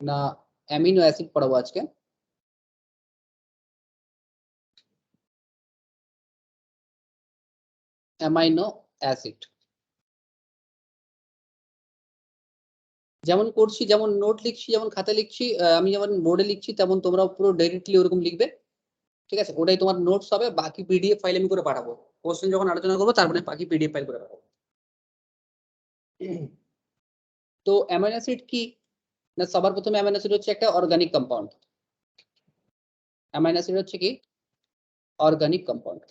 না amino acid পড়াবো আজকে। অ্যামাইনো অ্যাসিড যেমন করছি, যেমন নোট লিখছি, যেমন খাতা লিখছি, আমি যেমন বোর্ডে লিখছি, তেমন তোমরাও পুরো ডাইরেক্টলি ওরকম লিখবে। ঠিক আছে, ওটাই তোমার নোটস হবে। বাকি পিডিএফ ফাইল আমি করে পাঠাবো। কোশ্চেন যখন আলোচনা করবো তারপরে বাকি পিডিএফ ফাইল করে পাঠাবো। তো অ্যামাইনো অ্যাসিড কি না, সবার প্রথমে অ্যামাইনো অ্যাসিড হচ্ছে একটা অর্গানিক কম্পাউন্ড। অ্যামাইনো অ্যাসিড হচ্ছে কি অর্গানিক কম্পাউন্ড।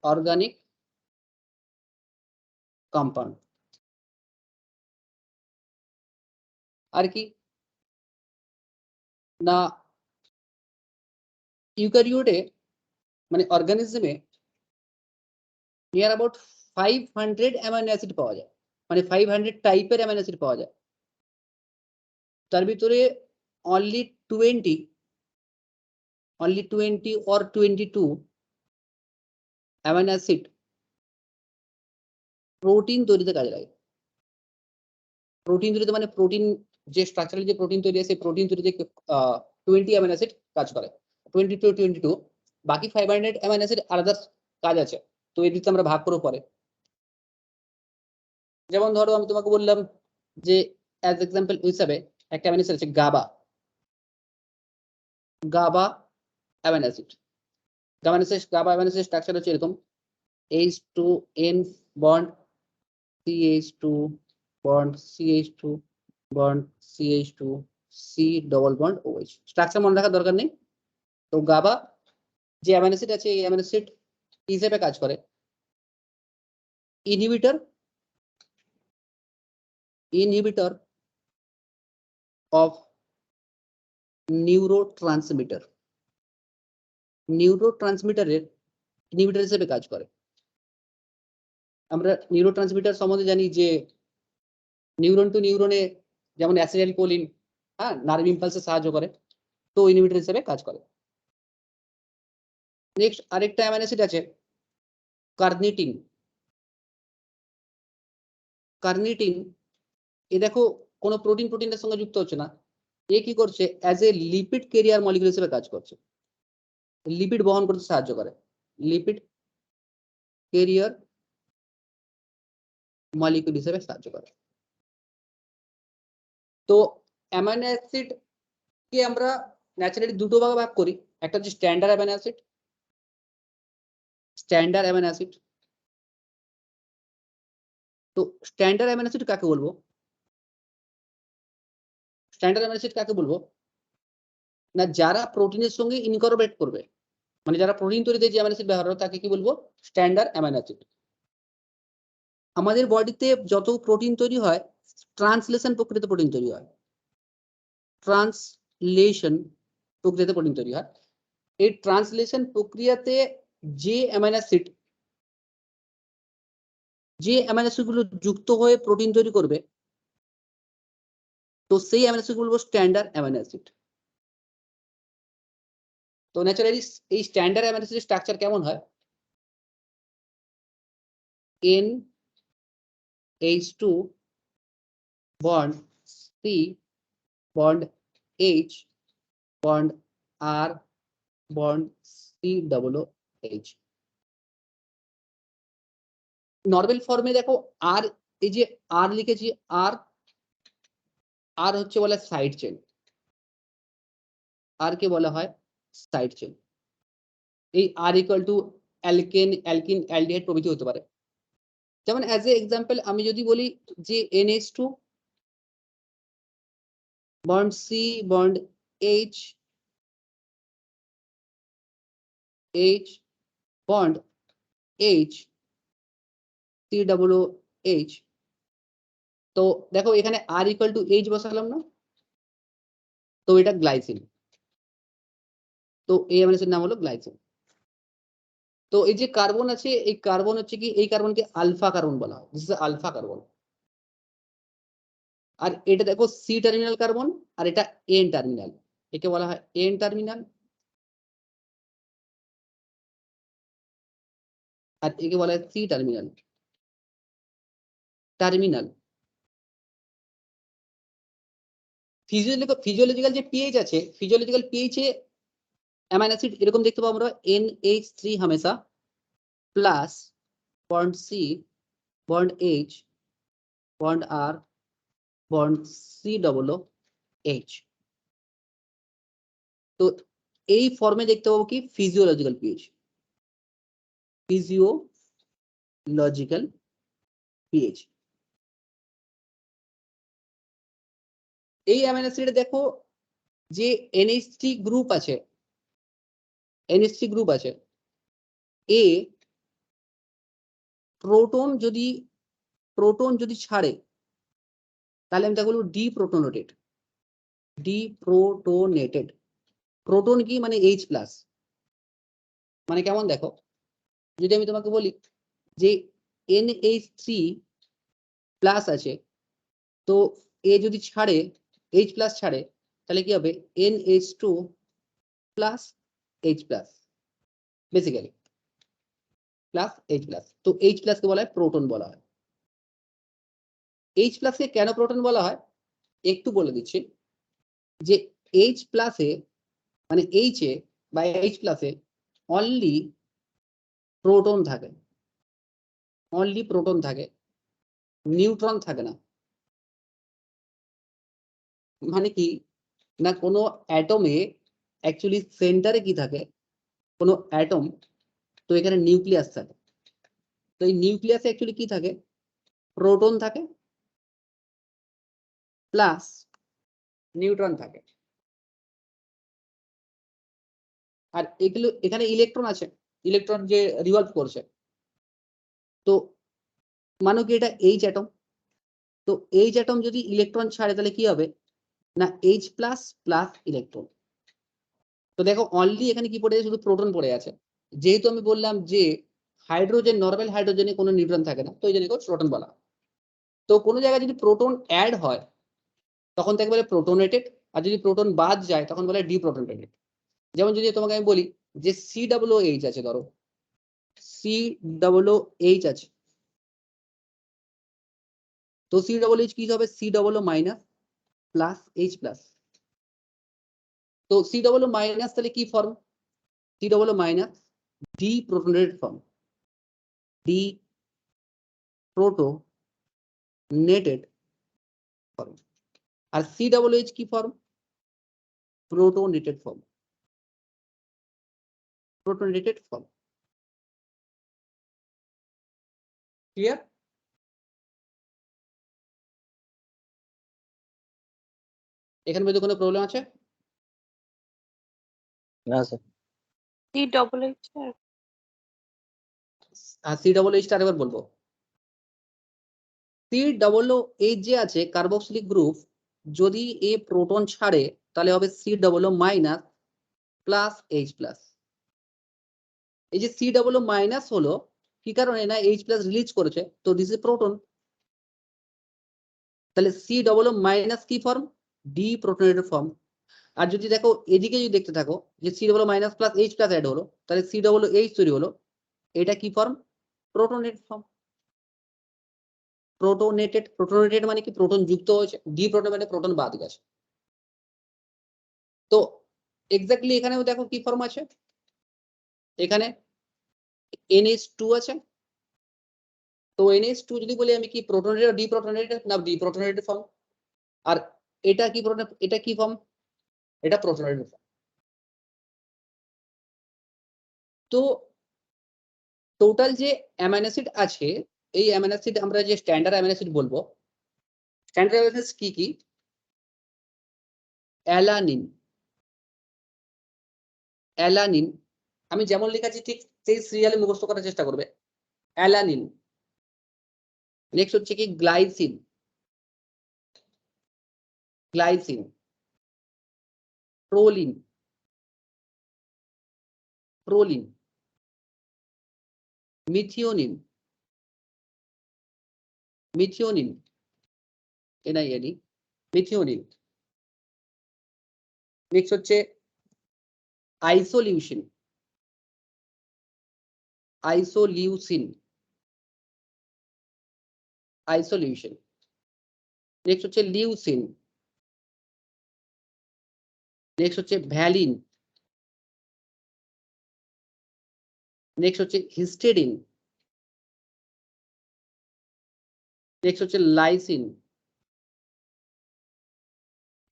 অর্গানিক কম্পাউন্ড আর কি না, ইউক্যারিওটে মানে অর্গানিজমে নিয়ার অ্যাবাউট 500 অ্যামাইনো অ্যাসিড পাওয়া যায়, মানে 500 টাইপের অ্যামাইনো অ্যাসিড পাওয়া যায়। তার ভিতরে only 20 or 22 amino acid protein তৈরিতে কাজে লাগে। প্রোটিন তৈরিতে মানে প্রোটিন যে স্ট্রাকচারাল যে প্রোটিন তৈরি হয়, সেই প্রোটিন তৈরিতে 20 অ্যামাইনো অ্যাসিড কাজ করে, 22। বাকি 500 অ্যামাইনো অ্যাসিড আলাদা কাজ আছে। তো এই দিকে আমরা ভাগ করবো পরে। যেমন ধরো আমি তোমাকে বললাম যে অ্যাজ এক্সাম্পল হিসাবে একটা অ্যামাইনো অ্যাসিড আছে GABA. GABA amino acid, GABA amino acid structure হচ্ছে এরকম: H2N bond, CH2 bond, CH2 bond, CH2, C double bond OH। Structure মনে রাখার দরকার নেই। তো গাবা যে অ্যামাইনো অ্যাসিড আছে, এই অ্যামাইনো অ্যাসিড হিসেবে কাজ করে ইনহিবিটর অফ নিউরোট্রান্সমিটার। নিউরোট্রান্সমিটারের ইনহিবিটর হিসেবে কাজ করে। আমরা নিউরোট্রান্সমিটার সম্বন্ধে জানি যে নিউরন টু নিউরনে যেমন অ্যাসিটাইলকোলিন, হ্যাঁ, নার্ভ ইম্পালসে সাহায্য করে, তো ইনহিবিটর হিসেবে কাজ করে। নেক্সট আরেকটা অ্যামাইনো অ্যাসিড আছে কার্নিটিন। কার্নিটিন এ দেখো কোনো প্রোটিনের সঙ্গে যুক্ত হচ্ছে না, এ কি করছে as a lipid career molecule হিসেবে কাজ করছে, লিপিড বহন করতে সাহায্য করে, লিপিড ক্যারিয়ার মলিকিউল হিসেবে সাহায্য করে। তো অ্যামাইনো অ্যাসিড কে আমরা ন্যাচারালি দুটো ভাগে ভাগ করি, একটা হচ্ছে standard amino acid, standard amino acid. তো স্ট্যান্ডার্ড অ্যামাইনো অ্যাসিড কাকে বলবো? স্ট্যান্ডার্ড অ্যামাইনো অ্যাসিড কাকে বলবো না, যারা প্রোটিনের সঙ্গে ইনকর্পোরেট করবে, মানে যারা প্রোটিন তৈরিতে যে অ্যামাইনো অ্যাসিড ব্যবহার হয় তাকে কি বলবো? Standard amino acid. আমাদের বডিতে যত প্রোটিন তৈরি হয়, ট্রান্সলেশন প্রক্রিয়াতে প্রোটিন তৈরি হয়, ট্রান্সলেশন প্রক্রিয়াতে প্রোটিন তৈরি হয়। এই ট্রান্সলেশন প্রক্রিয়াতে যে অ্যামাইনো অ্যাসিড গুলো যুক্ত হয়ে প্রোটিন তৈরি করবে, তো সেই অ্যামাইনো অ্যাসিড বলবো স্ট্যান্ডার্ড অ্যামাইনো অ্যাসিড। তো ন্যাচারালি এই স্ট্যান্ডার্ড অ্যামাইনো অ্যাসিড স্ট্রাকচার কেমন হয়? NH2 bond C bond H bond R bond COOH। Normal ফর্মে দেখো আর, এই যে আর লিখেছি, আর আর হচ্ছে বলে সাইড চেন, আর কে বলা হয় সাইড চেন। এই R equal to alkane, alkene, aldehyde প্রভৃতি হতে পারে। যেমন অ্যাজ এ এক্সাম্পল আমি যদি বলি যে NH2 bond C bond H, H bond H COOH। তো দেখো এখানে আর ইকুয়াল টু H বসালাম না, তো এটা গ্লাইসিন। তো এই অ্যামাইনো অ্যাসিডের নাম হলো গ্লাইসিন। তো এই যে কার্বন আছে, এই কার্বন হচ্ছে কি, এই কার্বনকে আলফা কার্বন বলা হয়, দিস ইজ আলফা কার্বন। আর এটা দেখো সি টার্মিনাল কার্বন, আর এটা এন টার্মিনাল, একে বলা হয় এন টার্মিনাল, আর একে বলা হয় সি টার্মিনাল। টার্মিনাল ফিজিওলজিক্যাল যে পিএইচ আছে, ফিজিওলজিক্যাল পিএইচে অ্যামাইনো অ্যাসিড এরকম দেখতে পাবো আমরা NH3 হামেশা plus bond C, bond H, bond আর, বন্ড সি ডবল এইচ। তো এই ফর্মে দেখতে পাবো কি ফিজিওলজিক্যাল পিএইচ, ফিজিওলজিক্যাল পিএইচ। এই অ্যামাইনো অ্যাসিডে দেখো যে NH3 গ্রুপ আছে, NH3 গ্রুপ আছে, এ প্রোটন যদি ছাড়ে তাহলে আমি তাকে বলবো ডিপ্রোটোনেটেড। ডিপ্রোটোনেটেড প্রোটন কি মানে H প্লাস, মানে কেমন দেখো, যদি আমি তোমাকে বলি যে NH3 প্লাস আছে, তো এ যদি ছাড়ে H প্লাস ছাড়ে তাহলে কি হবে NH2 plus H plus, basically plus H plus. তো H প্লাস কে বলা হয় প্রোটন বলা হয়। H প্লাস কে কেন প্রোটন বলা হয় একটু বলে দিচ্ছি, যে H প্লাসে মানে H এ বা H প্লাসে অনলি প্রোটন থাকে, অনলি প্রোটন থাকে, নিউট্রন থাকে না। মানে কি না, কোনো অ্যাটমে অ্যাকচুয়ালি সেন্টারে কি থাকে, কোনো অ্যাটম, তো এখানে নিউক্লিয়াস থাকে, তো এই নিউক্লিয়াসে অ্যাকচুয়ালি কি থাকে, প্রোটন থাকে প্লাস নিউট্রন থাকে। আর এগুলো এখানে ইলেকট্রন আছে, ইলেকট্রন যে রিভলভ করছে, তো মানো কি এটা এইচ অ্যাটম, তো এইচ অ্যাটম যদি ইলেকট্রন ছাড়ে তাহলে কি হবে না H প্লাস প্লাস ইলেকট্রন। তো দেখো অনলি এখানে কি পড়ে আছে, শুধু প্রোটন পড়ে আছে। যেহেতু আমি বললাম যে হাইড্রোজেন, নরমাল হাইড্রোজেনে কোনো নিউট্রন থাকে না, তো এই জন্য প্রোটন বলা। তো কোনো জায়গায় যদি প্রোটন অ্যাড হয় তখন তাকে বলে প্রোটোনেটেড, আর যদি প্রোটন বাদ যায় তখন বলে ডিপ্রোটোনেটেড। যেমন যদি তোমাকে আমি বলি যে COOH আছে, ধরো COOH আছে, তো COOH কি হবে COO minus plus H plus. তো COO মাইনাস তাহলে কি form, COO minus deprotonated form, deprotonated form. আর COOH কি form, protonated form, protonated form. Clear? এখানে মধ্যে কোনো প্রবলেম আছে না স্যার। COOH sir. আর COOH টা আরেকবার বলবো, COOH যে আছে কার্বক্সিলিক গ্রুপ, যদি এ প্রোটন ছাড়ে তাহলে হবে COO minus plus H plus. এই যে COO মাইনাস হলো কি কারণে না H প্লাস রিলিজ করেছে, তো দিস ইজ প্রোটন। তাহলে COO মাইনাস কি ফর্ম, ডিপ্রোটোনেটেড ফর্ম। আর যদি দেখো এদিকে যদি দেখতে থাকো যে COO minus plus H plus add হলো, তাহলে COOH তৈরি হলো, এটা কি ফর্ম, প্রোটোনেটেড ফর্ম। প্রোটোনেটেড, প্রোটোনেটেড মানে কি প্রোটন যুক্ত হয়েছে, ডিপ্রোটন মানে প্রোটন বাদ গেছে। তো এক্স্যাক্টলি এখানেও দেখো কি ফর্ম আছে, এখানে NH2 আছে, তো NH2 যদি বলি আমি কি প্রোটোনেটেড ডিপ্রোটোনেটেড না ডিপ্রোটোনেটেড ফর্ম। আর এটা কি প্রোটন, এটা কি ফর্ম, এটা প্রোটোনেটেড ফর্ম। তো টোটাল যে অ্যামাইনো অ্যাসিড আছে, এই অ্যামাইনো অ্যাসিড আমরা যে স্ট্যান্ডার্ড অ্যামাইনো অ্যাসিড বলবো, স্ট্যান্ডার্ড অ্যামাইনো অ্যাসিড কি কি, অ্যালানিন, অ্যালানিন আমি যেমন লেখাচ্ছি ঠিক সেই সিরিয়ালে মুখস্থ করার চেষ্টা করবে। অ্যালানিন, নেক্সট হচ্ছে কি glycine, glycine, proline, proline, methionine, methionine, NINE, methionine. Next হচ্ছে আইসোলিউশন, আইসোলিউসিন, আইসোলিউশন। নেক্সট হচ্ছে লিউসিন, নেক্সট হচ্ছে ভ্যালিন, নেক্সট হচ্ছে হিস্টেডিন, নেক্সট হচ্ছে lysine,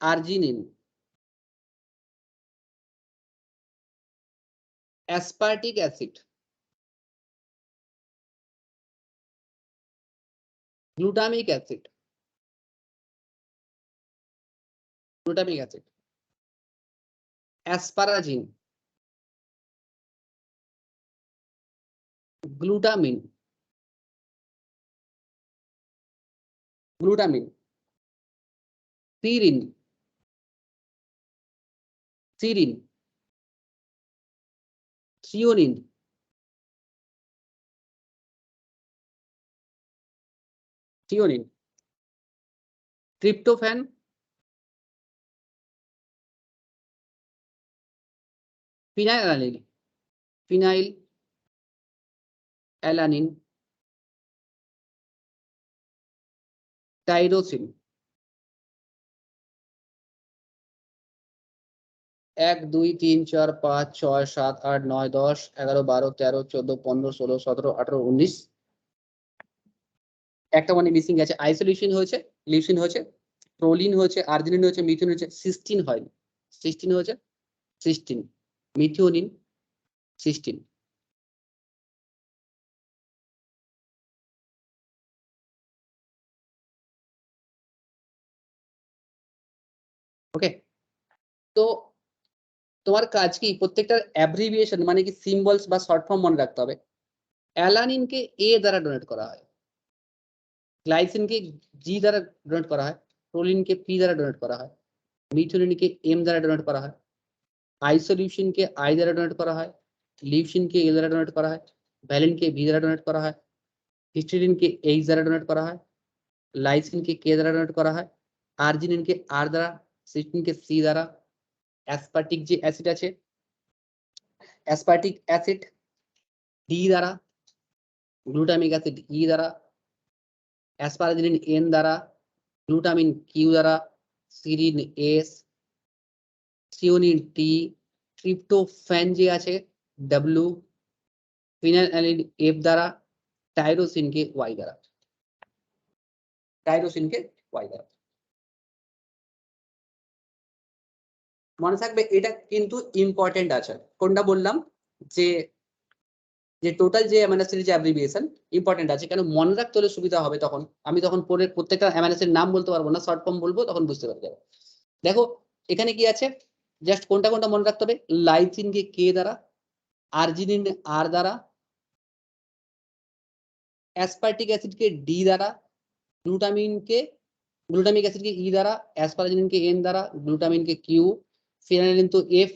arginine, aspartic acid, glutamic acid, glutamic acid, asparagine, glutamine, glutamine, serine, serine, threonine, threonine, tryptophan, phenyl alanine, phenyl alanine, tyrosine. 1 2 3 4 5 6 7 8 9 10 11 12 13 14 15 16 17 18 19 একটা মানে missing আছে, আইসোলিউশন হয়েছে, leucine হয়েছে, proline হয়েছে, আর্জিনিন হয়েছে, মিথিওনিন হয়েছে, সিস্টিন হয়নি। সিস্টিন হয়েছে, সিস্টিন, মিথিওনিন, সিস্টিন। ওকে, তো তোমার কাজ কি প্রত্যেকটার অ্যাব্রিভিয়েশন মানে কি সিম্বলস বা শর্ট ফর্ম মনে রাখতে হবে। অ্যালানিনকে এ দ্বারা ডোনেট করা হয়, গ্লাইসিনকে জি দ্বারা ডোনেট করা হয়, প্রোলিনকে পি দ্বারা ডোনেট করা হয়, মিথিওনিনকে এম দ্বারা ডোনেট করা হয়, আইসোলিউশনকে আই দ্বারা ডোনেট করা হয়, লিউসিনকে এ দ্বারা ডোনেট করা হয়, ভ্যালিনকে ভি দ্বারা ডোনেট করা হয়, হিস্টিডিনকে এইচ দ্বারা ডোনেট করা হয়, লাইসিনকে কে দ্বারা ডোনেট করা হয়, আর্জিনিনকে আর দ্বারা, সিস্টিনকে সি দ্বারা, অ্যাসপার্টিক যে অ্যাসিড আছে অ্যাসপার্টিক অ্যাসিড ডি দ্বারা, গ্লুটামিক অ্যাসিড ই দ্বারা, অ্যাসপারাজিনিন এন দ্বারা, গ্লুটামিন কিউ দ্বারা, সিরিন এস, থ্রিওনিন টি, ট্রিপ্টোফ্যান যে আছে ডব্লিউ, ফিনাইলঅ্যালানিন এফ দ্বারা, টাইরোসিনকে ওয়াই দ্বারা, টাইরোসিনকে ওয়াই দ্বারা। মনে থাকবে এটা কিন্তু ইম্পর্টেন্ট আছে। কোনটা বললাম যে যে টোটাল যে অ্যামাইনো অ্যাসিডের যে অ্যাব্রিভিয়েশন ইম্পর্টেন্ট আছে, কেন মনে রাখতে হলে সুবিধা হবে। তখন আমি তখন পরে প্রত্যেকটা অ্যামাইনো অ্যাসিডের নাম বলতে পারবো না, শর্ট ফর্ম বলবো, তখন বুঝতে পারবে যাবে। দেখো এখানে কি আছে, জাস্ট কোনটা কোনটা মনে রাখতে হবে। লাইসিনকে কে দ্বারা, আর্জিনিন আর দ্বারা, অ্যাসপার্টিক অ্যাসিডকে ডি দ্বারা, গ্লুটামিনকে গ্লুটামিক অ্যাসিডকে ই দ্বারা, অ্যাসপারাজিনকে এন দ্বারা, গ্লুটামিনকে কিউ, ফিনাইলিন তো এফ,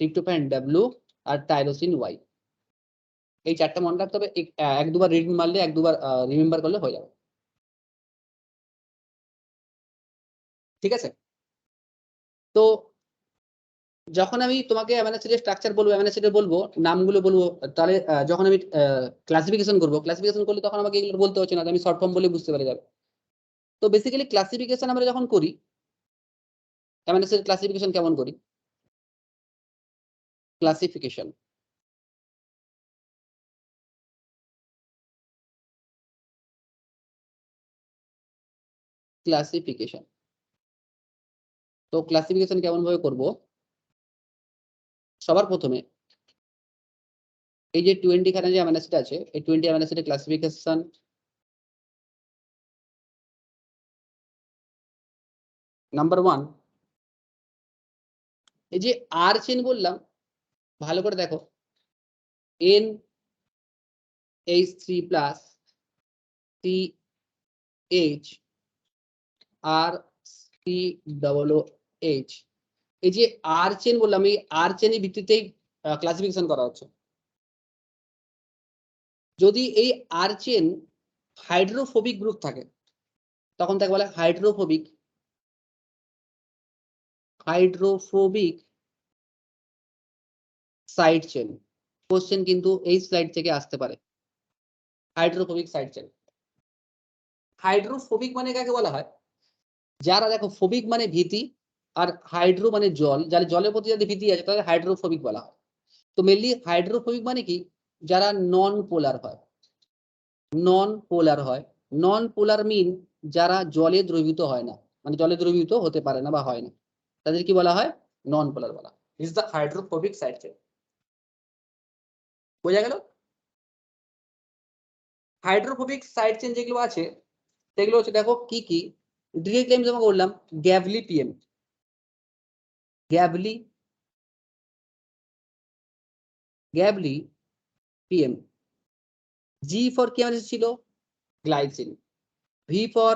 ট্রিপ্টোফ্যান ডব্লিউ, আর টাইরোসিন ওয়াই। এই চারটা মনে রাখতে হবে, এক দুবার রিডিং মারলে, এক দুবার রিমেম্বার করলে হয়ে যাবে। ঠিক আছে, তো যখন আমি তোমাকে অ্যামাইনো অ্যাসিডের স্ট্রাকচার বলবো, অ্যামাইনো অ্যাসিডের বলবো, নামগুলো বলবো, তাহলে যখন আমি ক্লাসিফিকেশন করবো, ক্লাসিফিকেশন করলে তখন আমাকে এগুলো বলতে হচ্ছে না, আমি শর্ট ফর্ম বলে বুঝতে পেরে যাবে। তো বেসিক্যালি ক্লাসিফিকেশন আমরা যখন করি, অ্যামাইনো অ্যাসিড ক্লাসিফিকেশন কেমন করি, ক্লাসিফিকেশন ক্লাসিফিকেশন তো ক্লাসিফিকেশন কেমন ভাবে করব, সবার প্রথমে এই যে 20 খানা যে অ্যামাইনো অ্যাসিড আছে, এই 20 অ্যামাইনো অ্যাসিডের ক্লাসিফিকেশন নাম্বার 1, এই যে আর চেন বললাম, ভালো করে দেখো, এন H3 প্লাস CH আর COOH, এই যে আর চেন বললাম, এই আর চেনের ভিত্তিতেই ক্লাসিফিকেশন করা হচ্ছে। যদি এই আর চেন হাইড্রোফোবিক গ্রুপ থাকে, তখন তাকে বলে hydrophobic, hydrophobic side chain. Question কিন্তু এই স্লাইড থেকে আসতে পারে, হাইড্রোফোবিক সাইড চেন। হাইড্রোফোবিক মানে কাকে বলা হয়, যারা, দেখো ফোবিক মানে ভীতি, আর হাইড্রো মানে জল, যারা জলের প্রতি যাদের ভীতি আছে তাদের হাইড্রোফোবিক বলা হয়। তো মেনলি হাইড্রোফোবিক মানে কি, যারা নন পোলার হয়, নন পোলার হয়। নন পোলার মিন যারা জলে দ্রবীভূত হয় না, মানে জলে দ্রবীভূত হতে পারে না বা হয় না, তাদের কি বলা হয়, নন পোলার বলা। Is the hydrophobic side chain. বোঝা গেল? হাইড্রোফোবিক সাইড চেন যেগুলো আছে সেগুলো হচ্ছে, দেখো কি কি ডিরেক্টলি আমি তোমাকে বললাম, গ্যাভলি পিএম, গ্যাভলি গ্যাভলি পিএম। জি ফর কি আমাদের ছিল, glycine. V for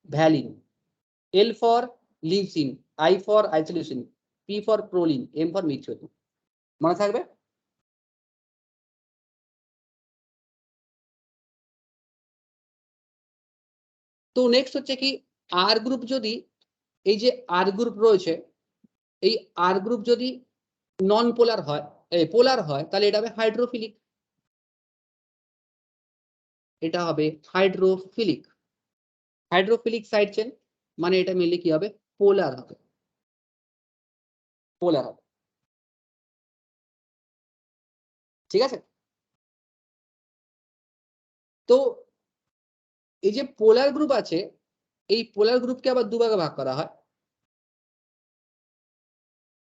valine, L for leucine, I for isoleucine, P for proline, M for methionine. মনে থাকবে? তো নেক্সট হচ্ছে কি, আর গ্রুপ যদি, এই যে আর গ্রুপ রয়েছে, এই আর গ্রুপ যদি নন পোলার হয়, পোলার হয়, তাহলে এটা হবে হাইড্রোফিলিক, এটা হবে হাইড্রোফিলিক। হাইড্রোফিলিক সাইড চেন মানে এটা মিললে কি হবে, পোলার হবে, পোলার হবে। ঠিক আছে? তো এই যে পোলার গ্রুপ আছে, এই পোলার গ্রুপকে আবার দুভাগে ভাগ করা হয়।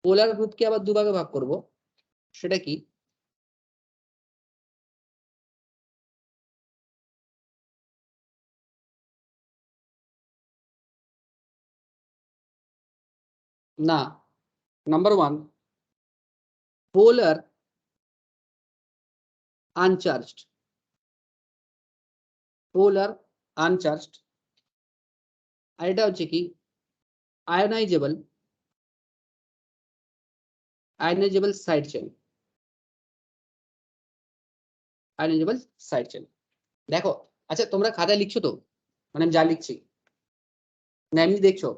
পোলার গ্রুপকে আবার দুভাগে ভাগ করব, সেটা কি, না, নাম্বার ওয়ান, পোলার আনচার্জড, পোলার আনচার্জড। আর এটা হচ্ছে কি, আয়নাইজেবল, আয়নাইজেবল সাইড চেন, আয়নাইজেবল সাইড চেন। দেখো, আচ্ছা তোমরা খাতায় লিখছো তো, মানে আমি যা লিখছি, না এমনি দেখছো?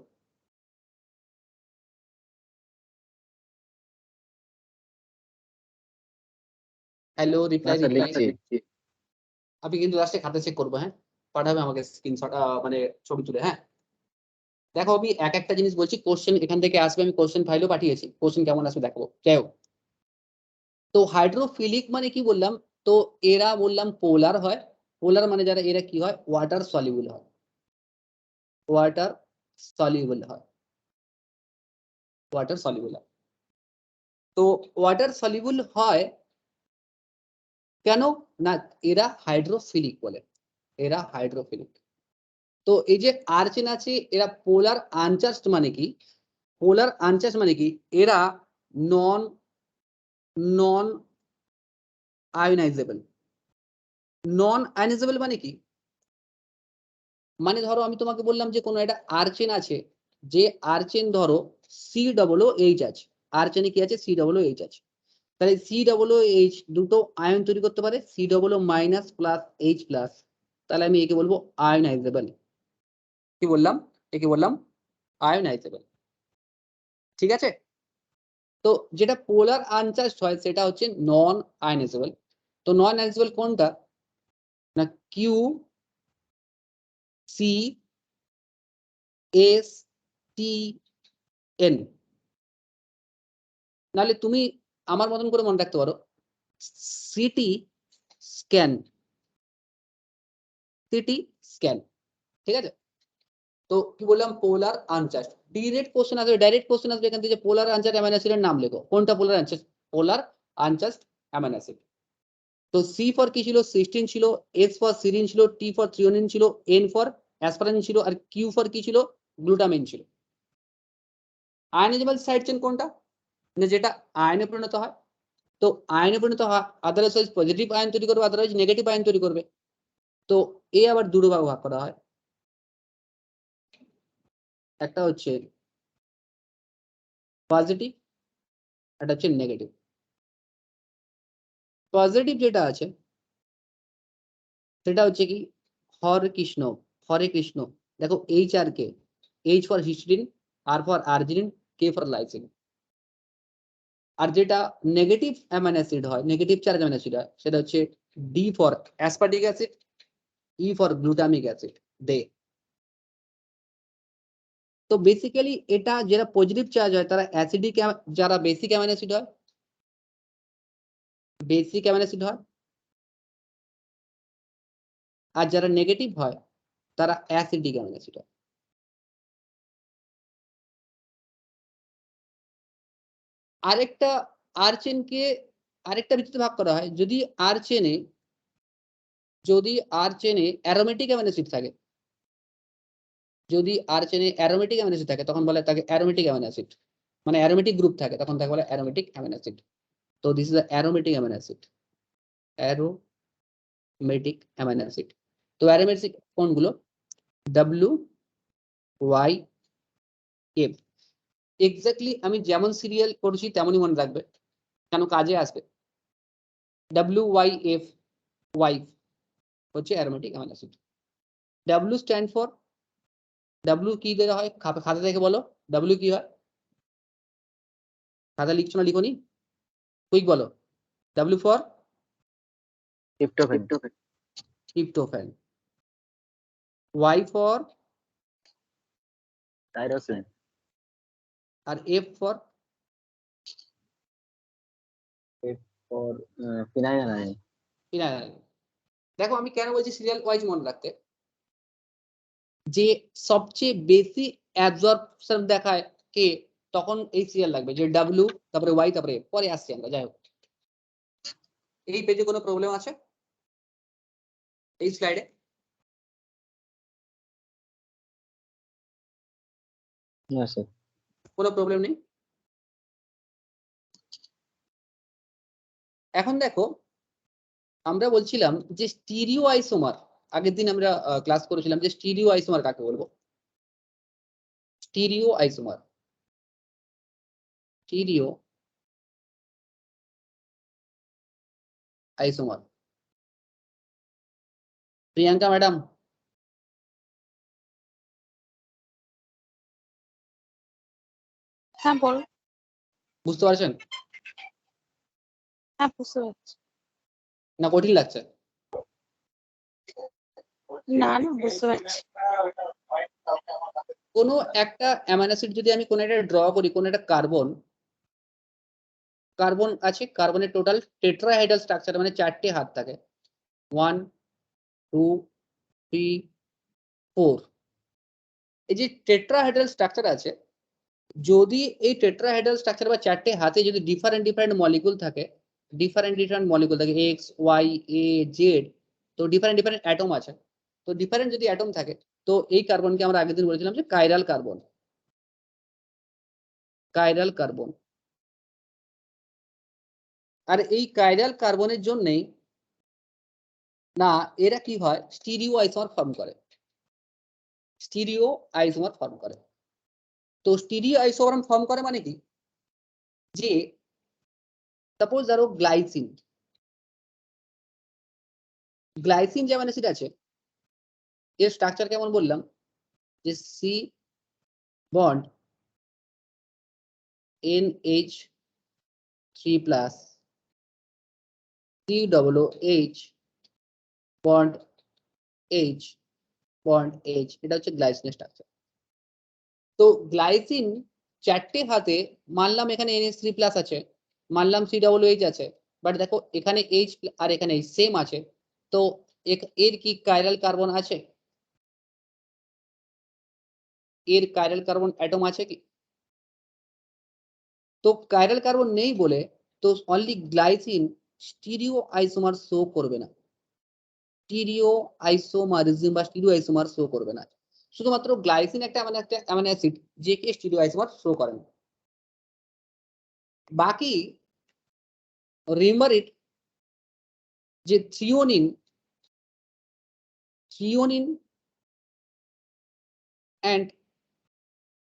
Hello, reply sir reply. লিখছি। আমি কিন্তু লাস্টে খাতা চেক করবো, হ্যাঁ, পাঠাবে আমাকে স্ক্রিনশট, মানে ছবি তুলে, হ্যাঁ। দেখো আমি এক একটা জিনিস বলছি, কোশ্চেন এখান থেকে আসবে, আমি কোশ্চেন ফাইলও পাঠিয়েছি, কোশ্চেন কেমন আসবে দেখাবো, যাই হোক। তো হাইড্রোফিলিক মানে কি বললাম, তো এরা বললাম পোলার হয়। পোলার মানে যারা, এরা কি হয়, ওয়াটার সলিউবল হয়, ওয়াটার সলিউবল হয়, ওয়াটার সলিউবল হয়। তো ওয়াটার সলিউবল হয় কেন না, এরা হাইড্রোফিলিক বলে, এরা হাইড্রোফিলিক। তো এই যে আর্চেন আছে, এরা পোলার আনচার্জড মানে কি, পোলার আনচার্জ মানে কি, এরা নন নন আয়নাইজেবল। নন আয়নাইজেবল মানে কি, মানে ধরো আমি তোমাকে বললাম যে কোনো একটা আর্চেন আছে, যে আর্চেন ধরো সি ডবল এইচ আছে, আর্চেনে কি আছে, সি ডবল এইচ আছে, তাহলে সি ডবল এইচ দুটো আয়ন তৈরি করতে পারে, C double minus plus H plus, তাহলে আমি একে বলবো আয়নাইজেবল। কি বললাম, একে বললাম আয়নাইজেবল। ঠিক আছে? তো যেটা পোলার আনচার্জড হয় সেটা হচ্ছে নন আয়নাইজেবল। তো নন আয়নাইজেবল কোনটা না, Q C S T N. নাহলে তুমি আমার মতন করে মনে রাখতে পারো, সিটি স্ক্যান, সিটি স্ক্যান। ঠিক আছে? তো কি বললাম, পোলার আনচার্জড। ডিরেক্ট কোশ্চেন আসবে, ডাইরেক্ট কোশ্চেন আসবে এখান থেকে, পোলার আনচার্জড অ্যামাইনো অ্যাসিডের নাম লেখো, কোনটা পোলার আনচার্জড, পোলার আনচার্জড অ্যামাইনো অ্যাসিড। তো সি ফর কি ছিল, সিস্টিন ছিল, এস ফর সিরিন ছিল, টি ফর থ্রিওনিন ছিল, এন ফর অ্যাসপারাজিন ছিল, আর কিউ ফর কি ছিল, গ্লুটামিন ছিল। আয়নাইজেবল সাইড চেন কোনটা, মানে যেটা আয়নে পরিণত হয়। তো আয়নে পরিণত হয়, আদারওয়াইজ পজিটিভ আয়ন তৈরি করবে, আদারওয়াইজ নেগেটিভ আয়ন তৈরি করবে। তো এ আবার দুটো ভাগ ভাগ করা হয়, একটা হচ্ছে পজিটিভ, একটা হচ্ছে নেগেটিভ। পজিটিভ যেটা আছে সেটা হচ্ছে কি, হরে কৃষ্ণ, হরে কৃষ্ণ। দেখো H R K, H for histidine, R for arginine, K for lysine. আর যেটা নেগেটিভ অ্যামাইনো অ্যাসিড হয়, নেগেটিভ চার্জ অ্যামাইনো অ্যাসিড হয়, সেটা হচ্ছে D for aspartic acid, E for glutamic acid, দে। তো বেসিক্যালি এটা যারা পজিটিভ চার্জ হয় তারা অ্যাসিডিক, যারা বেসিক অ্যামাইনো অ্যাসিড হয়, বেসিক অ্যামাইনো অ্যাসিড হয়, আর যারা নেগেটিভ হয় তারা অ্যাসিডিক অ্যামাইনো অ্যাসিড হয়। আরেকটা আর চেনকে আরেকটা ভিত্তিতে ভাগ করা হয়, যদি আর চেনে অ্যারোমেটিক অ্যামাইনো অ্যাসিড থাকে, যদি আর চেনে অ্যারোমেটিক অ্যামাইনো অ্যাসিড থাকে তখন বলে তাকে অ্যারোমেটিক অ্যামাইনো অ্যাসিড, মানে অ্যারোমেটিক গ্রুপ থাকে তখন তাকে বলে অ্যারোমেটিক অ্যামাইনো অ্যাসিড। তো this is aromatic amino acid, aromatic amino acid. তো অ্যারোমেটিক কোনগুলো? WYF। এক্স্যাক্টলি আমি যেমন সিরিয়াল করছি তেমনই মনে রাখবে, কেন কাজে আসবে। WYF, ওয়াইফ হচ্ছে aromatic amino acid. W stand for, W কি দেওয়া হয় খাতা থেকে বলো, W কি হয়? খাতা লিখছো না লিখোনি? কুইক বলো। W for tryptophan. Tryptophan. Y for, tyrosine. আর F for for phenylalanine. Phenylalanine. দেখো আমি কেন বলছি সিরিয়াল ওয়াইজ মনে রাখতে, যে সবচেয়ে বেশি অ্যাবজর্পশন দেখায় কে তখন এই সিরিয়াল লাগবে, যে W তারপরে Y তারপরে F, পরে আসছি আমরা। যাই হোক, এই পেজে কোনো প্রবলেম আছে এই স্লাইডে? না স্যার। কোনো প্রবলেম নেই। এখন দেখো আমরা বলছিলাম যে স্টিরিও আইসোমার, আগের দিন আমরা ক্লাস করেছিলাম যে স্টিরিও আইসোমার কাকে বলবো। Stereo isomer, stereo isomer. Priyanka madam, হ্যাঁ বল। বুঝতে পারছেন হ্যাঁ বুঝতে পারছি। না কঠিন লাগছে? না না বুঝতে পারছি। কোনো একটা অ্যামাইনো অ্যাসিড যদি আমি কোনো একটা ড্র করি, কোনো একটা কার্বন আছে, কার্বনের টোটাল টেট্রাহাইড্রাল স্ট্রাকচার মানে 4টে হাত থাকে, 1 2 3 4। এই যে টেট্রাহাইড্রাল স্ট্রাকচার আছে, যদি এই টেট্রাহাইড্রাল স্ট্রাকচার বা 4টে হাতে যদি ডিফারেন্ট মলিকুল থাকে, ডিফারেন্ট মলিকুল থাকে এক্স ওয়াই এ জেড, তো ডিফারেন্ট অ্যাটম আছে, তো ডিফারেন্ট যদি অ্যাটম থাকে তো এই কার্বনকে আমরা আগের দিন বলেছিলাম যে কাইরাল কার্বন, কাইরাল কার্বন। আর এই কাইরাল কার্বনের জন্যই না এরা কি হয়, স্টিরিও আইসোমার ফর্ম করে, স্টিরিও আইসোমার ফর্ম করে। তো স্টিরিও আইসোমার ফর্ম করে মানে কি, যে সাপোজ ধরো গ্লাইসিন, গ্লাইসিন যে অ্যামাইনো অ্যাসিড আছে এর স্ট্রাকচার কেমন বললাম, যে C bond NH3+ COOH bond H bond H, এটা হচ্ছে গ্লাইসিনের স্ট্রাকচার। তো গ্লাইসিন 4টে হাতে, মানলাম এখানে NH3+ আছে, মানলাম COOH আছে, বাট দেখো এখানে H আর এখানে সেম আছে, তো এর কি কাইরাল কার্বন আছে, এর কাইরাল কার্বন অ্যাটম আছে কি? তো কাইরাল কার্বন নেই বলে তো only glycine stereo isomer show করবে না, স্টিরিও আইসোমারিজম বা স্টিরিও আইসোমার শো করবে না। শুধুমাত্র গ্লাইসিন একটা অ্যামাইনো অ্যাসিড যে কে স্টিরিও আইসোমার শো করে না। বাকি রিমেম্বার ইট, যে থ্রিওনিন অ্যান্ড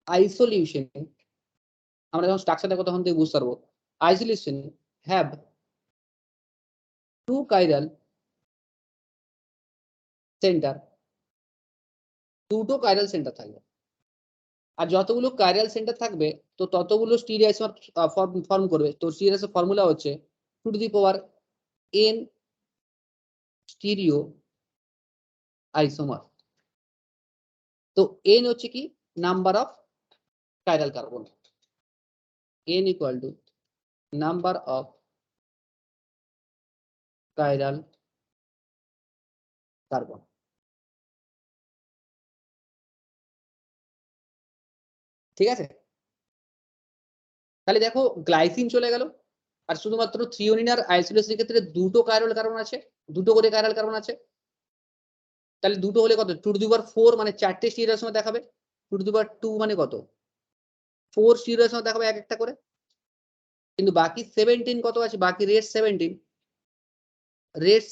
আইসোলিউশন, আমরা যখন স্ট্রাকচার দেখো তখন থেকে বুঝতে পারবো, আইসোলিউশন হ্যাভ 2 কাইরাল সেন্টার, 2টো কাইরাল সেন্টার থাকবে। আর যতগুলো কাইরাল সেন্টার থাকবে তো ততগুলো স্টিরিও আইসোমার ফর্ম করবে। তো স্টিরিও আইসোমার ফর্মুলা হচ্ছে 2n স্টিরিও আইসোমার। তো n হচ্ছে কি, number of chiral carbon. N equal to number of chiral carbon. ঠিক আছে, তাহলে দেখো গ্লাইসিন চলে গেল, আর শুধুমাত্র থ্রিওনিন আর আইসোলেশনের ক্ষেত্রে দুটো কাইরাল কার্বন আছে, দুটো করে কাইরাল কার্বন আছে। তাহলে দুটো হলে কত, 2 টু দি পাওয়ার 4 মানে 4টে স্টিরিওর সময় দেখাবে, 2 টু দি পাওয়ার 2 মানে কত, 4 স্টিরিওর সময় দেখাবে এক একটা করে। কিন্তু বাকি 17 কত আছে, বাকি rest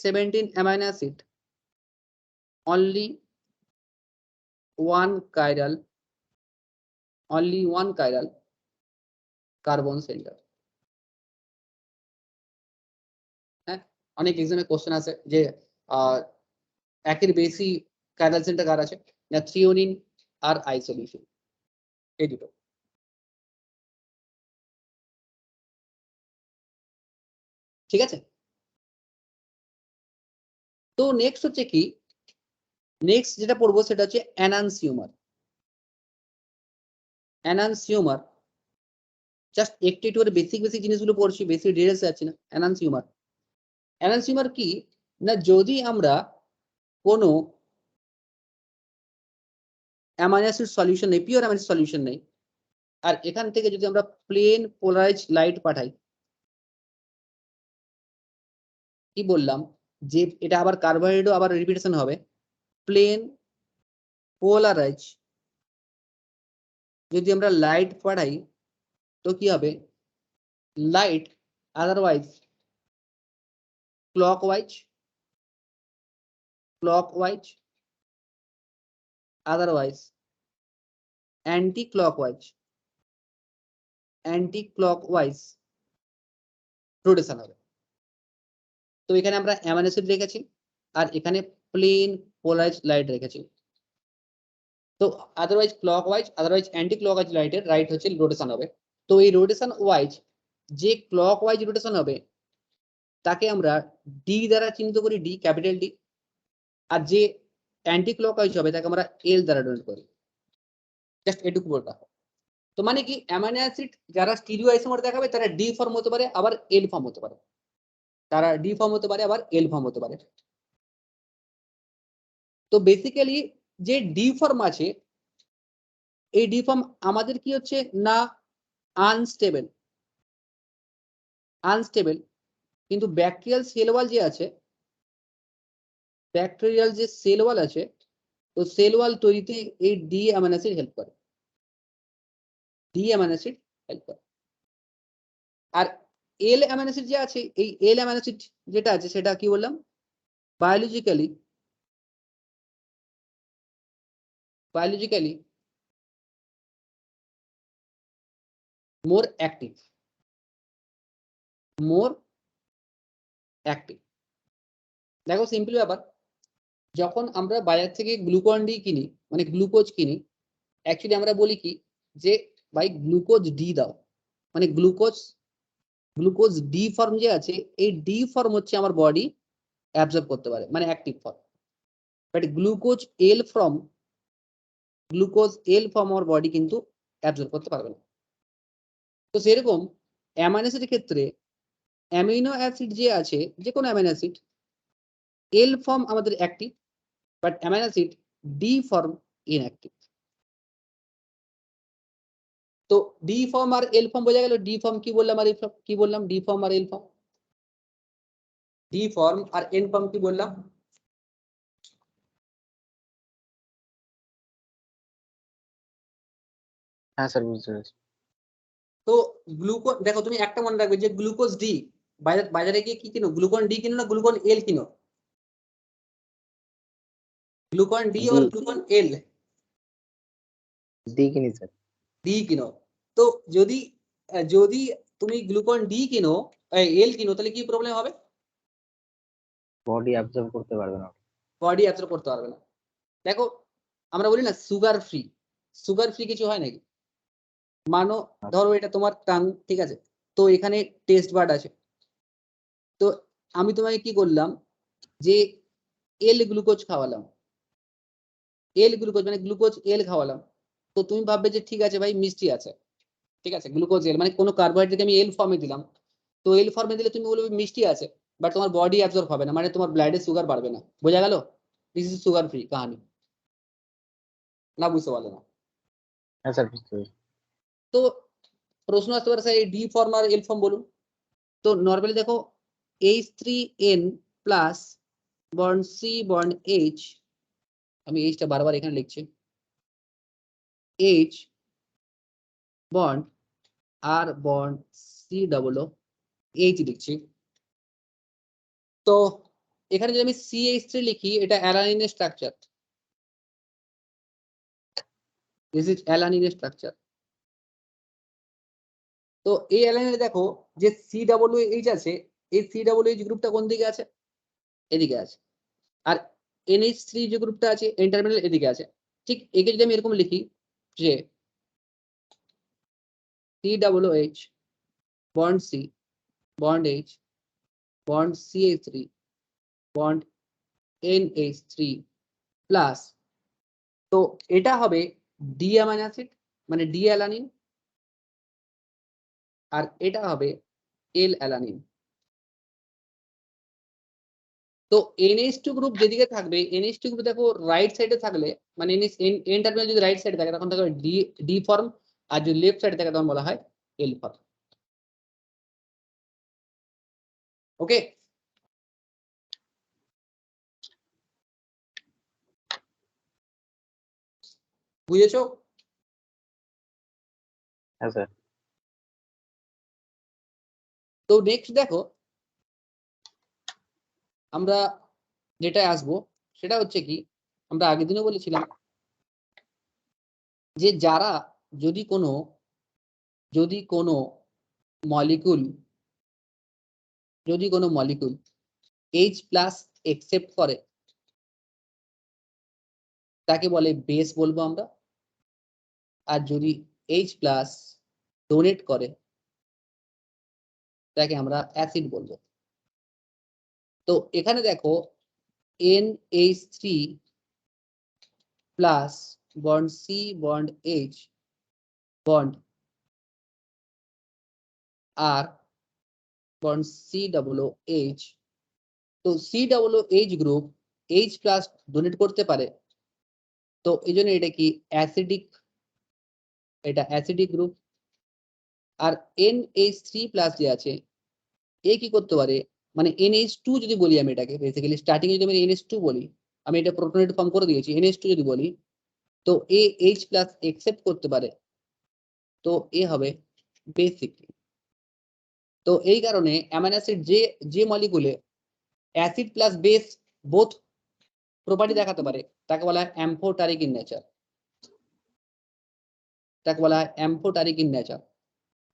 17 amino acid, only one chiral carbon center. হ্যাঁ, অনেক এক্সামে কোশ্চেন আছে যে একের বেশি কাইরাল সেন্টার কার আছে, না থ্রিওনিন আর আইসোলিউশন, এই দুটো। ঠিক আছে, তো নেক্সট হচ্ছে কি, নেক্সট যেটা পড়বো সেটা হচ্ছে এনানসিউমার। এনানসিউমার জাস্ট একটু একটু করে বেসিক জিনিসগুলো পড়ছি, বেশি ডিটেলসে যাচ্ছি না। এনানসিউমার কি না, যদি আমরা কোনো অ্যামাইনো অ্যাসিড সলিউশন নেই, পিওর অ্যামাইনো সলিউশন নেই, আর এখান থেকে যদি আমরা প্লেন পোলারাইজ লাইট পাঠাই, কি বললাম যে এটা আবার কার্বোহাইড্রেটও আবার রিপিটেশন হবে, প্লেন পোলারাইজ যদি আমরা লাইট পাঠাই তো কি হবে, light otherwise clockwise, otherwise anti-clockwise rotation হবে। তো এখানে আমরা অ্যামাইনো অ্যাসিড রেখেছি আর এখানে প্লেন পোলারাইজ লাইট রেখেছি। তো otherwise clockwise, otherwise anti clockwise লাইটের রাইট হচ্ছে রোটেশন হবে। তো এই রোটেশন ওয়াইজ, যে ক্লকওয়াইজ রোটেশন হবে তাকে আমরা ডি দ্বারা চিহ্নিত করি, ডি, ক্যাপিটাল ডি, আর যে অ্যান্টি ক্লকওয়াইজ হবে তাকে আমরা এল দ্বারা ডোনেট করি। জাস্ট এটুকু বলতে হবে। তো মানে কি, অ্যামাইনো অ্যাসিড যারা স্টিরিও আইসোমার দেখাবে তারা ডি ফর্ম হতে পারে, আবার এল ফর্ম হতে পারে, তো বেসিক্যালি যে ডি ফর্ম আছে, এই ডি ফর্ম আমাদের কি হচ্ছে না, আনস্টেবল, কিন্তু ব্যাকটেরিয়াল সেল ওয়াল যে আছে, তো সেল ওয়াল তৈরিতে এই ডি অ্যামাইনো অ্যাসিড হেল্প করে, আর এল অ্যামাইনো অ্যাসিড যে আছে, এই এল অ্যামাইনো অ্যাসিড যেটা আছে সেটা কি বললাম, বায়োলজিক্যালি মোর অ্যাক্টিভ। দেখো সিম্পল ব্যাপার, যখন আমরা বাজার থেকে গ্লুকন ডি কিনি, মানে গ্লুকোজ কিনি, অ্যাকচুয়ালি আমরা বলি কি যে ভাই গ্লুকোজ ডি দাও, মানে গ্লুকোজ ডি ফর্ম যে আছে, এই ডি ফর্ম হচ্ছে আমার বডি অ্যাবজর্ব করতে পারে, মানে active form. But glucose L form আমার বডি কিন্তু অ্যাবজর্ব করতে পারবে না। তো সেরকম অ্যামাইনো অ্যাসিডের ক্ষেত্রে অ্যামিনো অ্যাসিড যে আছে, যে কোনো অ্যামিনো অ্যাসিড, এল ফর্ম আমাদের active, but amino acid D form inactive. তো ডি ফর্ম আর এল ফর্ম বোঝা গেল। ডি ফর্ম কি বললাম আর এল ফর্ম কি বললাম, ডি ফর্ম আর এল ফর্ম, ডি ফর্ম আর এন ফর্ম কি বললাম, হ্যাঁ স্যার, বুঝতে পেরেছি। তো গ্লুকোজ, দেখো তুমি একটা মনে রাখবে যে গ্লুকোজ ডি, বাজারে গিয়ে কি কিনো, গ্লুকন ডি কিনো না গ্লুকন এল কিনো, গ্লুকন ডি और গ্লুকন এল, ডি কিনি স্যার। ডি কিনো। তো যদি যদি তুমি গ্লুকন ডি কিনো, এল কিনো, তাহলে কি প্রবলেম হবে, বডি অ্যাবজর্ব করতে পারবে না। বডি অ্যাবজর্ব করতে পারবে না। দেখো আমরা বলি না সুগার ফ্রি কিছু হয় নাকি, মানো ধরো এটা তোমার টাং, ঠিক আছে, তো এখানে টেস্ট বাড আছে, তো আমি তোমাকে কি করলাম যে এল গ্লুকোজ খাওয়ালাম, মানে গ্লুকোজ এল খাওয়ালাম, তো তুমি ভাববে যে ঠিক আছে ভাই মিষ্টি আছে, ঠিক আছে, গ্লুকোজ এল মানে কোনো কার্বোহাইড্রেট আমি এল ফর্মে দিলাম, তো এল ফর্মে দিলে তুমি বলবে মিষ্টি আছে, বাট তোমার বডি অ্যাবজর্ব হবে না, মানে তোমার ব্লাডে সুগার বাড়বে না। বোঝা গেল? দিস ইজ সুগার ফ্রি কাহানি। না বুঝতে পারলে না? হ্যাঁ স্যার, বুঝতে পেরেছি। তো প্রশ্ন আসতে পারে স্যার এই ডি ফর্ম আর এল ফর্ম বলুন। তো নর্মালি দেখো H3N plus bond C bond H, আমি এইচটা বারবার এখানে লিখছি, এইচ বন্ড আর বন্ড সি ডবল এইচ লিখছি। তো এখানে যদি আমি CH3 লিখি, এটা অ্যালানিনের স্ট্রাকচার, দিস ইজ অ্যালানিনের স্ট্রাকচার। তো এই অ্যালানিনে দেখো যে COOH আছে, এই COOH গ্রুপটা কোন দিকে আছে? এদিকে আছে। আর NH3 যে গ্রুপটা আছে এন টার্মিনাল এদিকে আছে। ঠিক একে যদি আমি এরকম লিখি যে COOH bond C bond H bond CH3 bond NH3 plus, তো এটা হবে ডি অ্যামাইনো অ্যাসিড মানে ডি অ্যালানিন, আর এটা হবে এল অ্যালানিন। তো NH2 গ্রুপ যেদিকে থাকবে, NH2 গ্রুপ দেখো রাইট সাইডে থাকলে মানে এন টার্মিনাল যদি রাইট সাইডে থাকে তখন থাকবে ডি ফর্ম, আর যদি লেফট সাইডে থাকে তখন বলা হয় এল ফর্ম। ওকে, বুঝেছো? হ্যাঁ স্যার। তো নেক্সট দেখো আমরা যেটা আসবো সেটা হচ্ছে কি, আমরা আগের দিনও বলেছিলাম যে যারা যদি কোনো মলিকুল H প্লাস একসেপ্ট করে তাকে বলে বেস বলবো আমরা, আর যদি H প্লাস ডোনেট করে তাকে আমরা অ্যাসিড বলবো। তো এখানে দেখো NH3 plus bond C bond H bond আর বন্ড COOH, তো COOH group H plus donate করতে পারে, তো এই জন্য এটা কি অ্যাসিডিক, এটা অ্যাসিডিক গ্রুপ। আর NH3 প্লাস যে আছে এ কি করতে পারে, মানে NH2 যদি বলি আমি এটাকে বেসিক্যালি স্টার্টিং যদি আমি NH2 বলি, আমি এটা প্রোটনেট ফর্ম করে দিয়েছি, NH2 যদি বলি তো এ H প্লাস একসেপ্ট করতে পারে, তো এ হবে বেসিক। তো এই কারণে অ্যামাইনো অ্যাসিড যে মলিকুলে acid plus base both property দেখাতে পারে তাকে বলা হয় অ্যাম্ফোটারিক ইন নেচার, তাকে বলা হয় অ্যাম্ফোটারিক ইন নেচার।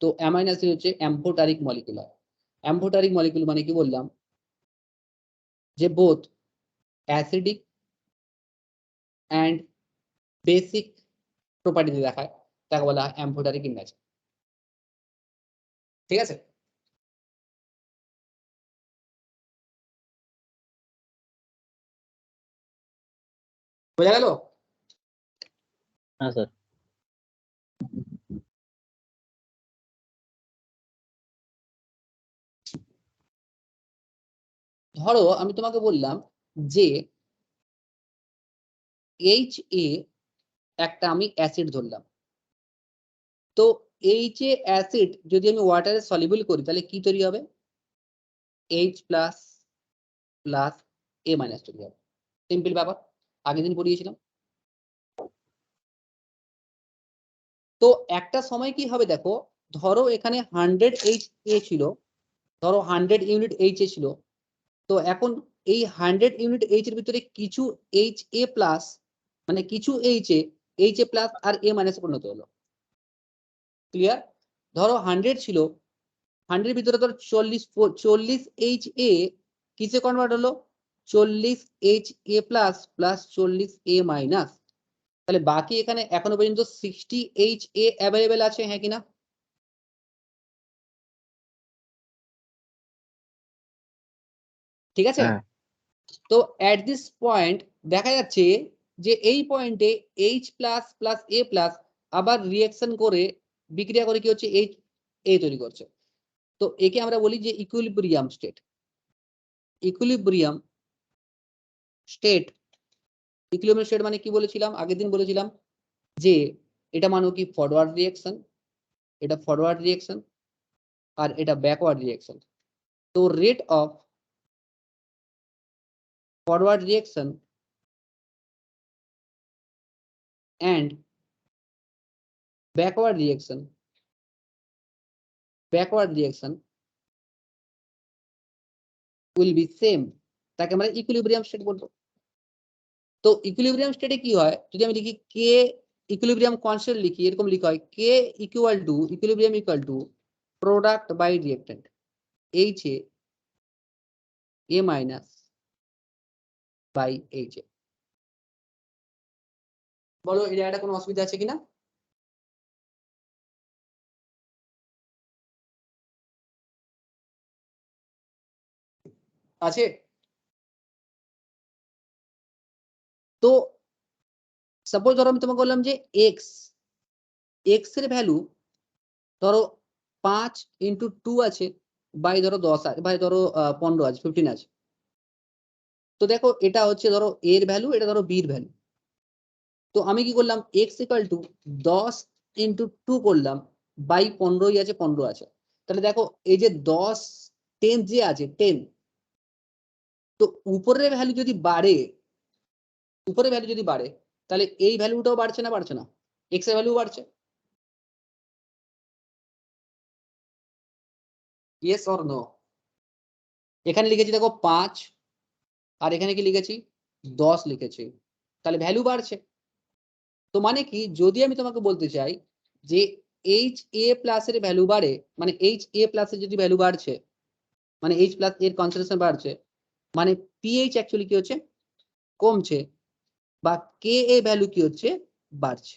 তো অ্যামাইনো অ্যাসিড হচ্ছে অ্যাম্ফোটারিক মলিকুলার। অ্যাম্ফোটারিক মলিকুল মানে কি বললাম, যে both acidic and basic property দেখায় তাকে বলা হয় অ্যাম্ফোটারিক ইন নেচার। ঠিক আছে? বোঝা গেল? হ্যাঁ স্যার। ধরো আমি তোমাকে বললাম যে HA একটা আমি অ্যাসিড ধরলাম, তো HA অ্যাসিড যদি আমি ওয়াটারে সলিউবল করি তাহলে কি তৈরি হবে? H plus plus A minus তৈরি হবে। সিম্পল ব্যাপার, আগের দিন পড়িয়েছিলাম। তো একটা সময় কি হবে দেখো, ধরো এখানে 100 HA ছিল, ধরো 100 ইউনিট HA ছিল, তো এখন এই 100 ইউনিট H এর ভিতরে কিছু HA প্লাস মানে কিছু HA প্লাস আর A মাইনাস পরিণত হলো। ক্লিয়ার? ধরো 100 ছিল, 100 ভিতরে ধরো 40 HA কিসে কনভার্ট হলো? 40 HA plus plus 40 A minus. তাহলে বাকি এখানে এখনো পর্যন্ত 60 HA অ্যাভেলেবেল আছে, হ্যাঁ কিনা? ঠিক আছে? হ্যাঁ। তো এট দিস পয়েন্ট দেখা যাচ্ছে যে এই পয়েন্টে H plus plus A plus আবার রিঅ্যাকশন করে বিক্রিয়া করে কি হচ্ছে এইচ এ তৈরি করছে। তো একে আমরা বলি যে equilibrium state. Equilibrium state, equilibrium state মানে কি বলেছিলাম আগের দিন বলেছিলাম যে এটা মানে কি ফরওয়ার্ড রিঅ্যাকশন, এটা ফরওয়ার্ড রিঅ্যাকশন আর এটা ব্যাকওয়ার্ড রিঅ্যাকশন। তো rate of forward reaction and backward reaction will be same, তাকে আমরা ইকুইলিব্রিয়াম স্টেট বলবো। তো ইকুইলিব্রিয়াম স্টেটে কি হয়, যদি আমি লিখি কে ইকুইলিব্রিয়াম কনস্ট্যান্ট লিখি, এরকম লিখা হয় K equilibrium equal to product by reactant H A minus by H A. বলো এই জায়গাটা কোনো অসুবিধা আছে কিনা? আছে? তো সাপোজ ধরো আমি তোমাকে বললাম যে এক্স এর ভ্যালু ধরো 5 ইন্টু 2 আছে, বাই ধরো 10 আছে, বাই ধরো 15 আছে, 15 আছে। তো দেখো এটা হচ্ছে ধরো এর ভ্যালু, এটা ধরো বির ভ্যালু। তো আমি কি করলাম এক্স ইকুয়াল টু 10 ইন্টু 2 করলাম, বাই 15ই আছে, 15 আছে। তাহলে দেখো এই যে 10 10 যে আছে 10, তো উপরের ভ্যালু যদি বাড়ে, উপরের ভ্যালু যদি বাড়ে তাহলে এই ভ্যালুটাও বাড়ছে না বাড়ছে না? এক্স এর ভ্যালু বাড়ছে। Yes or no? এখানে লিখেছি দেখো 5 আর এখানে কি লিখেছি 10 লিখেছি, তাহলে ভ্যালু বাড়ছে। তো মানে কি, যদি আমি তোমাকে বলতে চাই যে এইচ এ প্লাস এর ভ্যালু বাড়ে, মানে এইচ এ প্লাস এর যদি ভ্যালু বাড়ছে, মানে এইচ প্লাস এর কনসেন্ট্রেশন বাড়ছে, মানে পিএইচ অ্যাকচুয়ালি কি হচ্ছে কমছে, বা কে এ ভ্যালু কি হচ্ছে বাড়ছে।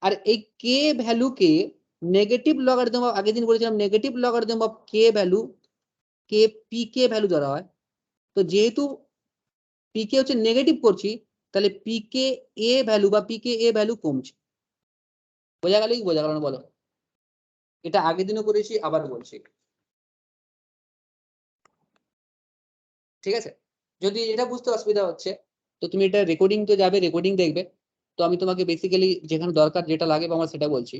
আর এই কে ভ্যালুকে নেগেটিভ লগারিদম, আগের দিন বলেছিলাম negative logarithm of K value K P K value ধরা হয়। তো যেহেতু পি কে হচ্ছে নেগেটিভ করছি, তাহলে পি কে এ ভ্যালু বা পি কে এ ভ্যালু কমছে। বোঝা গেল কি বোঝা গেল না বলো? এটা আগের দিনও করেছি, আবার বলছি, ঠিক আছে? যদি এটা বুঝতে অসুবিধা হচ্ছে তো তুমি এটা রেকর্ডিং তো যাবে, রেকর্ডিং দেখবে। তো আমি তোমাকে বেসিক্যালি যেখানে দরকার যেটা লাগে আমার সেটা বলছি।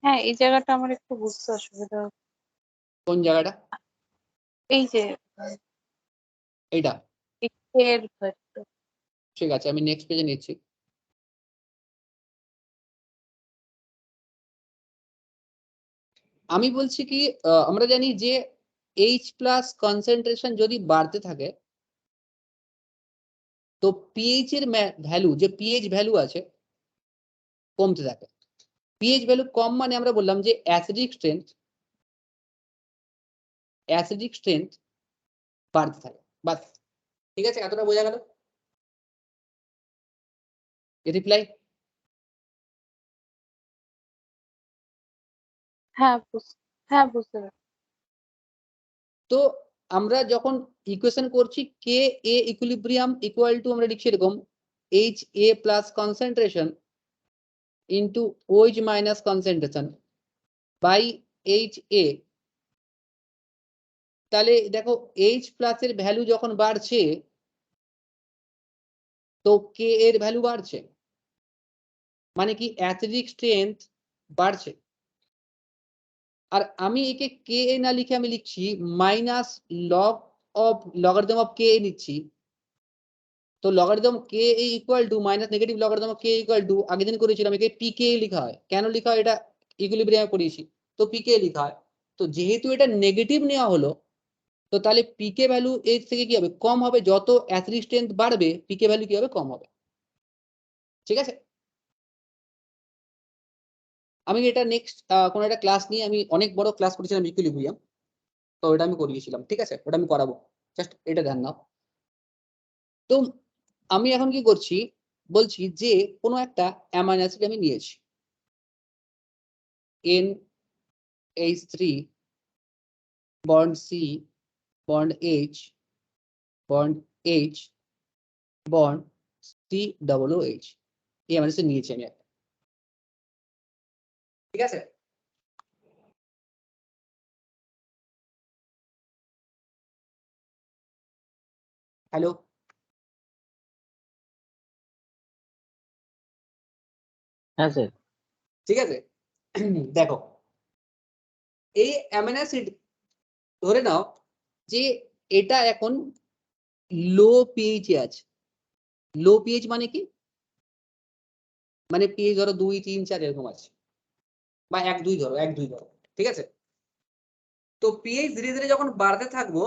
হ্যাঁ, এই জায়গাটা আমার একটু বুঝতে অসুবিধা হচ্ছে। কোন জায়গাটা? এই যে এইটা? এর ভেক্টর। ঠিক আছে, আমি নেক্সট পেজে নিচ্ছি। আমি বলছি কি আমরা জানি যে এইচ প্লাস কনসেন্ট্রেশন যদি বাড়তে থাকে তো পিএইচ এর ভ্যালু, যে পিএইচ ভ্যালু আছে, কমতে থাকে। পিএইচ ভ্যালু কম মানে আমরা বললাম যে অ্যাসিডিক স্ট্রেংথ বাড়তে থাকে, বাস। ঠিক আছে, এতটা বোঝা গেল? রিপ্লাই? হ্যাঁ হ্যাঁ, বুঝতে পারছি। তো আমরা যখন ইকুয়েশন করছি K A equilibrium equal to আমরা লিখছি এরকম H A plus concentration into OH minus concentration by H A. তাহলে দেখো এইচ প্লাস এর ভ্যালু যখন বাড়ছে তো কে এর ভ্যালু বাড়ছে, মানে কি অ্যাসিডিক স্ট্রেংথ বাড়ছে। আর আমি একে কে এ না লিখে আমি লিখছি minus log of logarithm of K A নিচ্ছি। তো logarithm K A equal to minus negative logarithm of K equal to, আগের দিন করেছিলাম একে পি কে লেখা হয়। কেন লেখা হয়? এটা ইকুইলিব্রিয়ামে পড়িয়েছি, তো পি কে লেখা হয়। তো যেহেতু এটা নেগেটিভ নেওয়া হলো, তো তাহলে পিকে ভ্যালু এর থেকে কি হবে কম হবে, যত অ্যাসিডিক স্ট্রেংথ বাড়বে পিকে ভ্যালু কি হবে কম হবে। ঠিক আছে, আমি এটা নেক্সট কোনো একটা ক্লাস নিয়ে, আমি অনেক বড় ক্লাস করেছিলাম ইকুইলিব্রিয়াম, তো ওটা আমি করিয়েছিলাম। ঠিক আছে, ওটা আমি করাবো, জাস্ট এটা ধ্যান নাও। তো আমি এখন কি করছি বলছি যে কোনো একটা অ্যামাইনো অ্যাসিড আমি নিয়েছি NH3 bond C bond H bond H bond COOH। এই অ্যামাইনো অ্যাসিড নিয়েছি আমি একটা, ঠিক আছে। হ্যালো, হ্যাঁ স্যার। ঠিক আছে। দেখো এই অ্যামাইনো অ্যাসিড ধরে নাও যে এটা এখন লো পিএইচ এ আছে। লো পিএইচ মানে কি, মানে পিএইচ ধরো 2, 3, 4 এরকম আছে, বা 1, 2 ধরো, 1, 2 ধরো, ঠিক আছে। তো পিএইচ ধীরে ধীরে যখন বাড়তে থাকবো,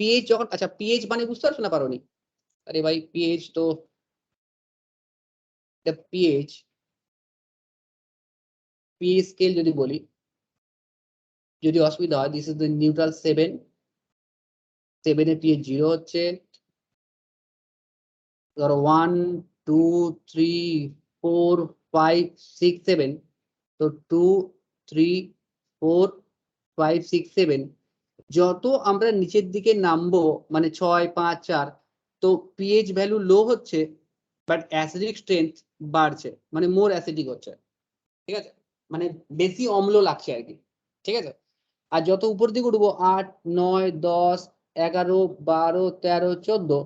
পিএইচ যখন, আচ্ছা পিএইচ মানে বুঝতে পারছো না পারোনি? আরে ভাই পিএইচ তো পিএইচ পিএইচ স্কেল যদি বলি, যদি অসুবিধা হয়, দিস ইজ দ্য নিউট্রাল 7, 7 এর পিএইচ 0 হচ্ছে, ধরো 1, 2, 3, 4, 5, 6, 7, তো 2, 3, 4, 5, 6, 7, যত আমরা নিচের দিকে নামবো মানে 6, 5, 4, তো পিএইচ ভ্যালু লো হচ্ছে, বাট অ্যাসিডিক স্ট্রেংথ বাড়ছে, মানে মোর অ্যাসিডিক হচ্ছে, ঠিক আছে, মানে বেশি অম্ল লাগছে আর কি, ঠিক আছে। আর যত উপর দিকে উঠবো 8, 9, 10, 11, 12, 13, 14,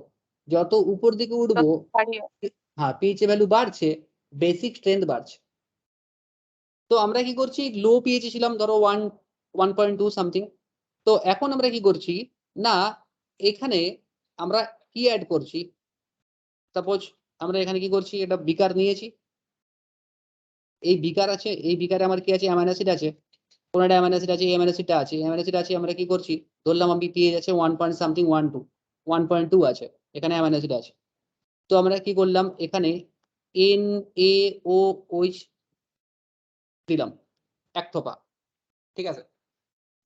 যত উপর দিকে উঠবো, হ্যাঁ পিএইচ ভ্যালু বাড়ছে, বেসিক স্ট্রেংথ বাড়ছে। তো আমরা কি করছি, লো পিএইচ ছিলাম ধরো 1, 1.2 সামথিং, তো এখন আমরা কি করছি না, এখানে আমরা কি অ্যাড করছি, সাপোজ আমরা এখানে কি করছি, এটা বিকার নিয়েছি, এই বিকার আছে, এই বিকারে আমার কি আছে, অ্যামাইনো অ্যাসিড আছে, কোন একটা অ্যামাইনো অ্যাসিড আছে, এই অ্যামাইনো অ্যাসিডটা আছে, অ্যামাইনো অ্যাসিড আছে, আমরা কি করছি, ধরলাম আমি পিএইচ আছে 1 পয়েন্ট সামথিং, 1.2 আছে, এখানে অ্যামাইনো অ্যাসিড আছে। তো আমরা কি করলাম, এখানে NaOH দিলাম এক থোপা, ঠিক আছে।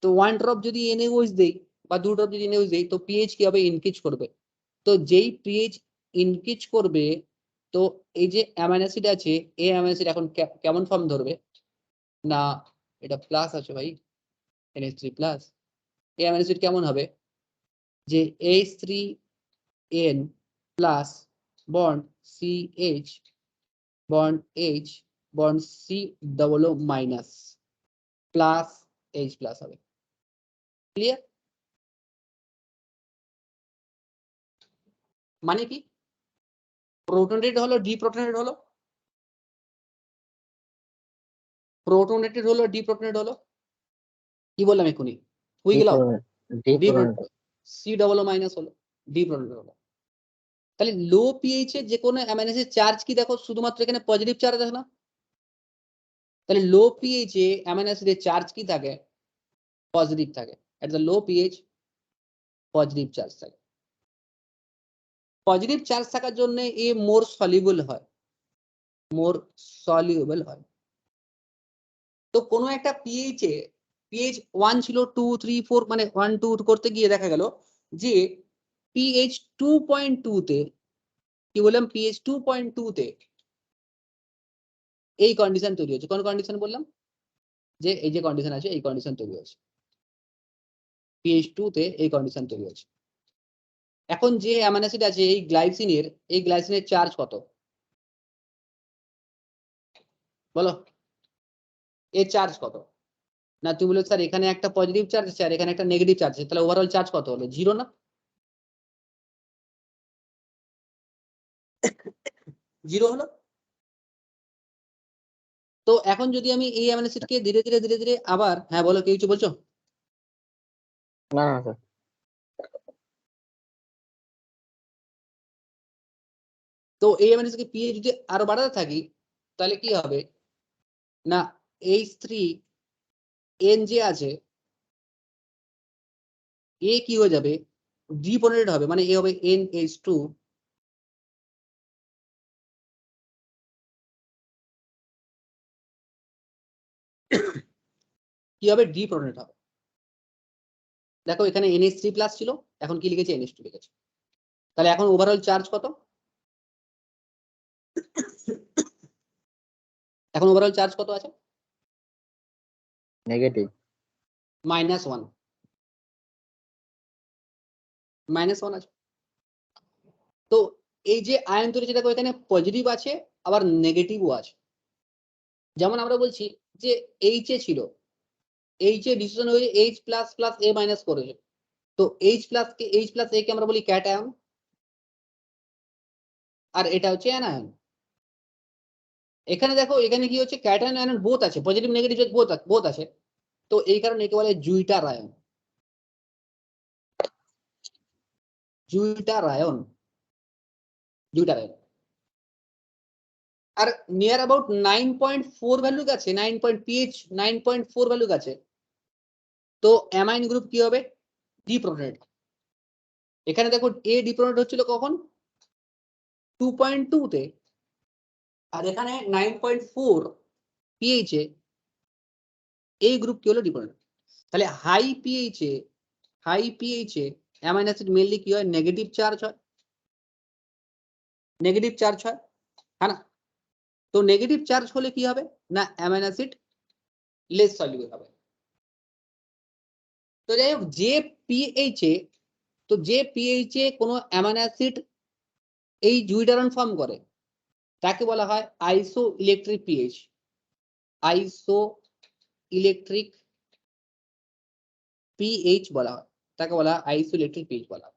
তো 1 ড্রপ যদি NaOH দেই বা 2 ড্রপ যদি NaOH দেই, তো পিএইচ কি হবে, ইনক্রিজ করবে। তো যেই পিএইচ ইনক্রিজ করবে, তো এই যে অ্যামাইনো অ্যাসিড আছে, এই অ্যামাইনো অ্যাসিড এখন কেমন ফর্ম ধরবে না, এটা প্লাস আছে ভাই, NH3 প্লাস, এই অ্যামাইনো অ্যাসিড কেমন হবে, যে H3N plus bond CH bond H bond COO minus plus H plus হবে, ক্লিয়ার? মানে কি, প্রোটনেটেড হলো ডিপ্রোটনেটেড হলো, প্রোটনেটেড হলো ডিপ্রোটনেটেড হলো, কি বললাম এক্ষুনি, হয়ে গেল, ডিপ্রোটনেটেড, COO মাইনাস হলো, ডিপ্রোটনেটেড হলো। তাহলে লো পিএইচ এর যে কোনো অ্যামাইনো অ্যাসিড চার্জ কি দেখো, শুধুমাত্র এখানে পজিটিভ চার্জ আছে না, তাহলে লো পিএইচ এ অ্যামাইনো অ্যাসিডের চার্জ কি থাকে, পজিটিভ থাকে, at the low pH positive charge থাকে। পজিটিভ চার্জ থাকার জন্য এ মোর সলিউবল হয়, মোর সলিউবল হয়। তো কোনো একটা পিএইচ এ পিএইচ 1 ছিল, 2, 3, 4, মানে 1, 2 করতে গিয়ে দেখা গেল যে পিএইচ 2.2 তে, কি বললাম, পিএইচ 2.2 তে এই কন্ডিশন তৈরি হচ্ছে, কোন কন্ডিশন বললাম, যে এই যে কন্ডিশন আছে, এই কন্ডিশন তৈরি হচ্ছে, পিএইচ 2 তে এই কন্ডিশন তৈরি হচ্ছে। এখন যে অ্যামাইনো অ্যাসিড আছে এই গ্লাইসিনের, এই গ্লাইসিনের চার্জ কত বলো, এর চার্জ কত, না তুমি বলো স্যার এখানে একটা পজিটিভ চার্জ আছে আর এখানে একটা নেগেটিভ চার্জ আছে, তাহলে ওভারঅল চার্জ কত হলো, 0 না, 0 হলো। তো এখন যদি আমি এই অ্যামাইনো অ্যাসিডকে ধীরে ধীরে ধীরে ধীরে আবার, হ্যাঁ বলো, কি কিছু বলছো? না না স্যার। তো এই অ্যামাইনো অ্যাসিডকে পিএইচ যদি আরো বাড়াতে থাকি, তাহলে কি হবে না, H3N যে আছে, এ কি হয়ে যাবে, ডিপোনেটেড হবে, মানে এ হবে NH2, কি হবে, ডিপ্রোটনেট হবে। দেখো এখানে NH3 প্লাস ছিল, এখন কি লিখেছে, NH2 লিখেছে, তাহলে এখন ওভারঅল চার্জ কত, এখন ওভারঅল চার্জ কত আছে, নেগেটিভ। -1, -1 আছে। তো এই যে আয়ন তৈরি সেটা এখানে পজিটিভ আছে আবার নেগেটিভও আছে। যেমন আমরা বলছি যে এইচ এ ছিল, এইচ এ ডিসিশন হয়ে এইচ প্লাস প্লাস এ মাইনাস করেছে, তো এইচ প্লাস এ কে আমরা বলি ক্যাটায়ন, আর এটা হচ্ছে অ্যানায়ন। এখানে দেখো এখানে কি হচ্ছে, ক্যাটায়ন আয়ন বোথ আছে, পজিটিভ নেগেটিভ বোথ আছে, তো এই কারণে একে বলে zwitter ion. Zwitter ion, zwitter ion. আর নিয়ার অ্যাবাউট 9.4 ভ্যালু আছে, 9 পয়েন্ট পিএইচ 9.4 ভ্যালু আছে, তো অ্যামাইন গ্রুপ কি হবে, ডিপ্রোটনেট। এখানে দেখো এ ডিপ্রোটনেট হচ্ছিল কখন, 2.2 তে, আর এখানে 9.4 পিএইচ এ এই গ্রুপ কি হলো, ডিপ্রোটনেট। তাহলে হাই পিএইচ এ অ্যামাইন অ্যাসিড মেইনলি কি হয়, নেগেটিভ চার্জ হয়, নেগেটিভ চার্জ হয়, হ্যাঁ না? তো নেগেটিভ চার্জ হলে কি হবে না, অ্যামাইন অ্যাসিড লেস সলিউবল হবে। তো যাই হোক, যে পিএইচ এ, তো যে পিএইচ এ কোনো অ্যামাইনো অ্যাসিড এই জুইটারন ফর্ম করে তাকে বলা হয় আইসো ইলেকট্রিক পিএইচ। আইসো ইলেকট্রিক পিএইচ বলা হয়, তাকে বলা হয় আইসো ইলেকট্রিক পিএইচ বলা হয়।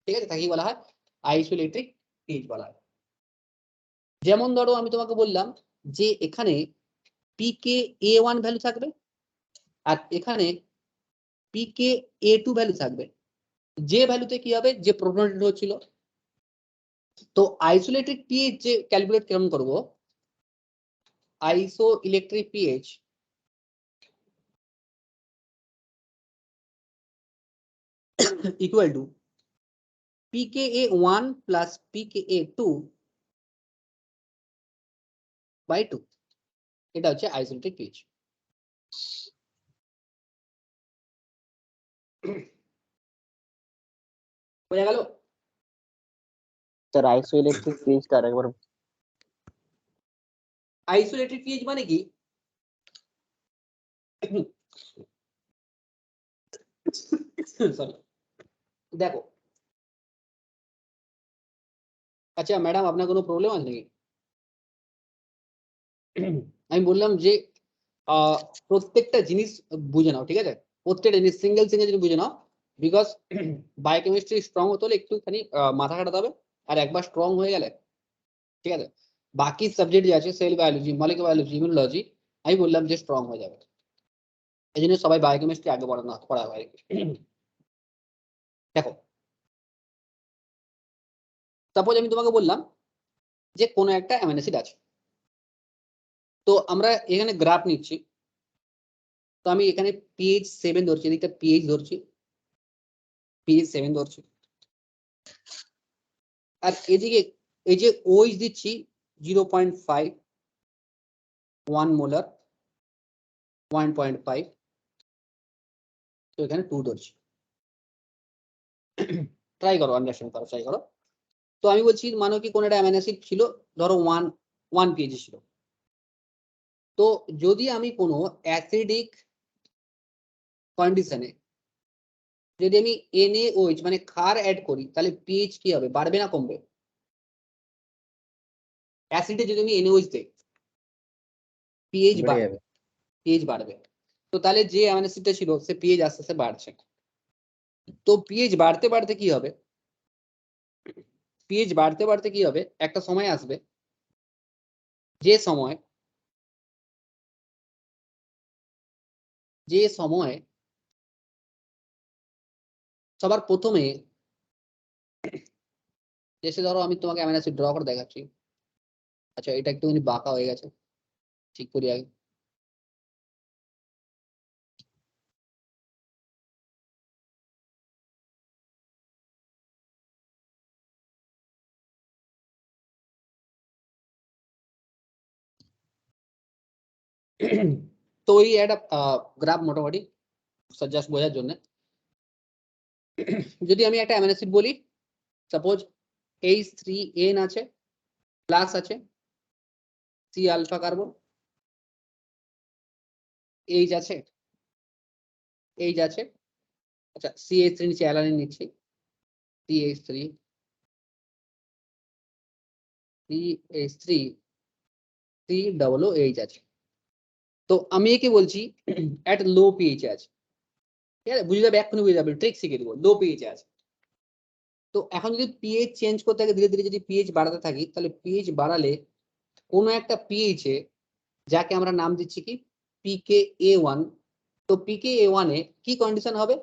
ঠিক আছে, তাকে বলা হয় আইসো ইলেকট্রিক পিএইচ বলা হয়। যেমন ধরো আমি তোমাকে বললাম যে এখানে পিকে A1 ভ্যালু থাকবে আর এখানে পিকে A2 ভ্যালু থাকবে, যে ভ্যালুতে কি হবে, যে প্রোটনেটেড হচ্ছিল। তো আইসোলেটেড পিএইচ যে ক্যালকুলেট কেমন করব, আইসো electric pH equal to pKa1 plus pKa2 by 2, এটা হচ্ছে আইসোলেটেড পিএইচ। বোঝা গেল? স্যার আইসোইলেকট্রিক পিএইচটা আরেকবার। আইসোলেটেড পিএইচ মানে কি, সরি, দেখো, আচ্ছা ম্যাডাম আপনার কোনো প্রবলেম আছে নাকি? আমি বললাম যে প্রত্যেকটা জিনিস বুঝে নাও, ঠিক আছে? প্রত্যেকটা জিনিস সিঙ্গেল জিনিস বুঝে নাও, বিকজ বায়োকেমিস্ট্রি স্ট্রং হতে হলে একটুখানি মাথা খাটাতে হবে, আর একবার স্ট্রং হয়ে গেলে ঠিক আছে, বাকি সাবজেক্ট যে আছে sell biology, molecular biology, immunology, আমি বললাম যে স্ট্রং হয়ে যাবে। এই জন্য সবাই বায়োকেমিস্ট্রি আগে পড়া হয়। দেখো, সাপোজ আমি তোমাকে বললাম যে কোনো একটা অ্যামিনো অ্যাসিড আছে, তো আমরা এখানে গ্রাফ নিচ্ছি, তো আমি এখানে পিএইচ 7 ধরছি, এদিকটা পিএইচ ধরছি, পিএইচ 7 ধরছি, আর এদিকে এই যে ওইচ দিচ্ছি 0.5, 1 মোলার, 1.5, তো এখানে 2 ধরছি। ট্রাই করো, আন্ডারস্ট্যান্ড করো, ট্রাই করো। তো আমি বলছি মানে কি, কোন একটা অ্যামিনো অ্যাসিড ছিল, ধরো 1 কেজি ছিল, তো যদি আমি কোনো অ্যাসিডিক কন্ডিশনে যদি আমি NaOH মানে ক্ষার অ্যাড করি, তাহলে পিএইচ কি হবে, বাড়বে না কমবে? অ্যাসিডে যদি আমি NaOH দেই, পিএইচ বেড়ে বাড়বে, যাবে। পিএইচ বাড়বে। তো তাহলে যে অ্যামিনো অ্যাসিডটা ছিল সে পিএইচ আস্তে আস্তে বাড়ছে, তো পিএইচ বাড়তে বাড়তে কি হবে, পিএইচ বাড়তে বাড়তে কি হবে, একটা সময় আসবে যে সময় সবার প্রথমে এসে, ধরো আমি তোমাকে অ্যামিনো অ্যাসিড ড্র করে দেখাচ্ছি। আচ্ছা এটা একটুখানি বাঁকা হয়ে গেছে, ঠিক করি আগে। তো ওই একটা গ্রাফ মোটামুটি জাস্ট বোঝার জন্য, যদি আমি একটা অ্যামিনো অ্যাসিড বলি, সাপোজ H3N আছে, প্লাস আছে C আলফা কার্বন, H আছে, H আছে, আচ্ছা CH3 নিচে অ্যালানিন নিচ্ছি, CH3 CH3 COOH আছে। তো আমি একে বলছি অ্যাট লো পিএইচ আছে, ঠিক আছে? বুঝে যাবে, এক্ষুনি বুঝে যাবে, ট্রিক শিখে দিব, লো পিএইচ আছে। তো এখন যদি পিএইচ চেঞ্জ করতে থাকে ধীরে ধীরে, যদি পিএইচ বাড়াতে থাকি, তাহলে পিএইচ বাড়ালে কোনো একটা পিএইচ এ, যাকে আমরা নাম দিচ্ছি কি PKA1, তো PKA1 এ কি কন্ডিশন হবে,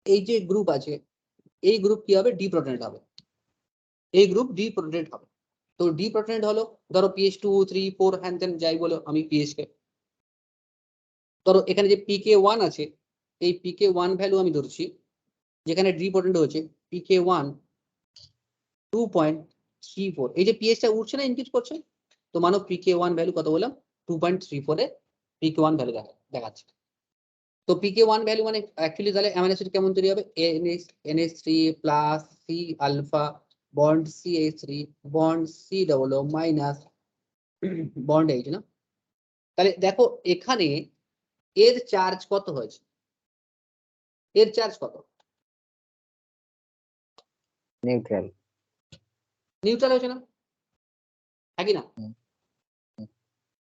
এই যে গ্রুপ আছে এই গ্রুপ কি হবে, ডিপ্রোটনেট হবে, এই গ্রুপ ডিপ্রোটনেট হবে। তো ডিপ্রোটনেট হলো, ধরো PH2 3 4 হ্যান ত্যান যাই বলো, আমি পিএইচ কে ধরো, এখানে যে PK1 আছে এই PK1 ভ্যালু আমি ধরছি, যেখানে ডিপ্রোটনেট হচ্ছে PK1 2.34, এই যে পিএইচটা উঠছে না ইনক্রিজ করছে, তো মানো PK1 ভ্যালু কত বললাম 2.34 এ PK1 ভ্যালু দেখাচ্ছে। তো PK1 ভ্যালু মানে অ্যাকচুয়ালি তাহলে অ্যামাইনো অ্যাসিড কেমন তৈরি হবে, NH3 plus C alpha bond CH3 bond COO minus bond H না। তাহলে দেখো এখানে এর চার্জ কত হয়েছে, এর চার্জ কত, নিউট্রাল। নিউট্রাল হয়েছে না, একই না? হুম, হুম।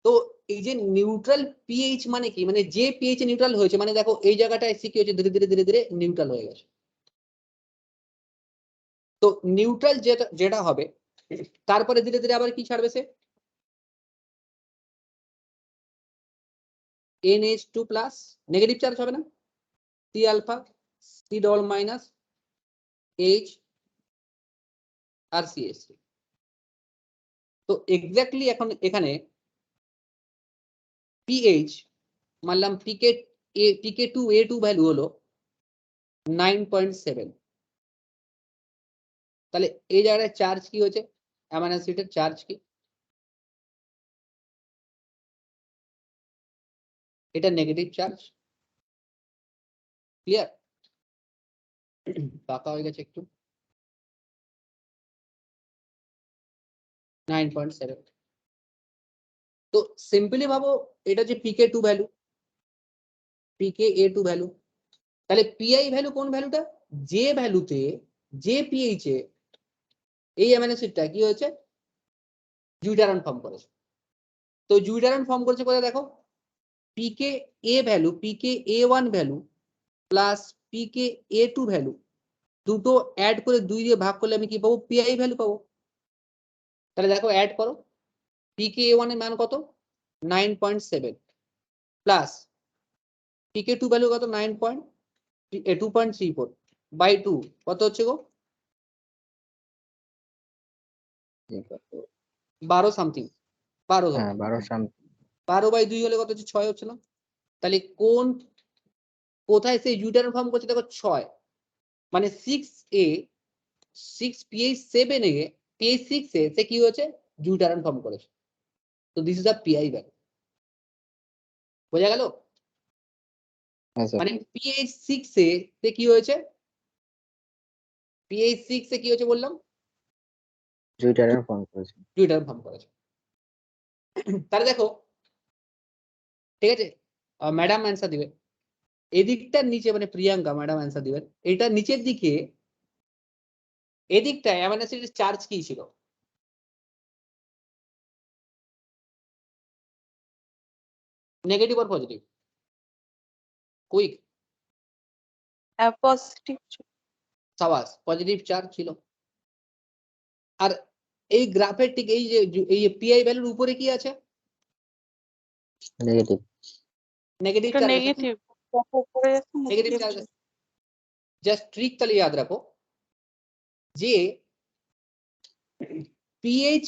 তো এই যে নিউট্রাল পিএইচ মানে কি, মানে যে পিএইচ নিউট্রাল হয়েছে, মানে দেখো এই জায়গাটায় এসে কি হচ্ছে, ধীরে ধীরে ধীরে ধীরে নিউট্রাল হয়ে গেছে। তো নিউট্রাল যেটা যেটা হবে, তারপরে ধীরে ধীরে আবার কি ছাড়বে সে, NH2 প্লাস, নেগেটিভ চার্জ হবে না, C alpha C double minus H আর CH3। তো এক্স্যাক্টলি এখন এখানে পিএইচ মানলাম PK2A2 ভ্যালু হলো 9.7, তাহলে এই জায়গায় চার্জ কি হয়েছে, অ্যামাইনো অ্যাসিডের চার্জ কি, এটা নেগেটিভ চার্জ, ক্লিয়ার? পাকা হয়ে গেছে একটু, 9.7। তো সিম্পলি ভাবো এটা যে PK2 ভ্যালু, PKA2 ভ্যালু, তাহলে পিআই ভ্যালু কোন ভ্যালুটা, যে ভ্যালুতে যে পিএইচ এ এই অ্যামাইনো অ্যাসিডটা কি হয়েছে, জুইটারন ফর্ম করেছে। তো জুইটারন ফর্ম করেছে কোথায় দেখো, PKA value PKA1 value plus PKA2 value, দুটো অ্যাড করে 2 দিয়ে ভাগ করলে আমি কি পাবো, পিআই ভ্যালু পাবো। তাহলে দেখো অ্যাড করো, PKA1 এর মান কত 9.7 প্লাস PK2 ভ্যালু কত 2.34 বাই 2 কত হচ্ছে গো, ঠিক আছে। 12 সামথিং, 12 ধরো, হ্যাঁ 12 12 বাই 2 হলে কত হচ্ছে 6 হচ্ছে না। তাহলে কোন কোথায় সেই জুইটারন ফর্ম করছে দেখো 6, মানে 6A 6PH7 এ PH6 এ সে কি হয়েছে, জুইটারন ফর্ম করেছে। তো this is a PI value, বোঝা গেল? হ্যাঁ স্যার। মানে PH6 এ সে কি হয়েছে, PH6 এ কি হয়েছে বললাম, জুইটারের ফর্ম করেছে। জুইটারন ফর্ম করেছে। তাহলে দেখো ঠিক আছে, ম্যাডাম অ্যান্সার দিবে, এদিকটার নিচে মানে প্রিয়াঙ্কা ম্যাডাম অ্যান্সার দিবেন, এটা নিচের দিকে এদিকটা অ্যামাইনো অ্যাসিডের চার্জ কি ছিল, নেগেটিভ আর পজিটিভ, কুইক, পজিটিভ। সাবাস, পজিটিভ চার্জ ছিল। আর এই গ্রাফের ঠিক এই যে এই পিআই ভ্যালুর উপরে কি আছে, নেগেটিভ। নেগেটিভ এটা চার্জ আছে, নেগেটিভ, যত উপরে যাচ্ছে নেগেটিভ নেগেটিভ। চার্জ আছে। জাস্ট ট্রিক তাহলে याद রাখো যে পিএইচ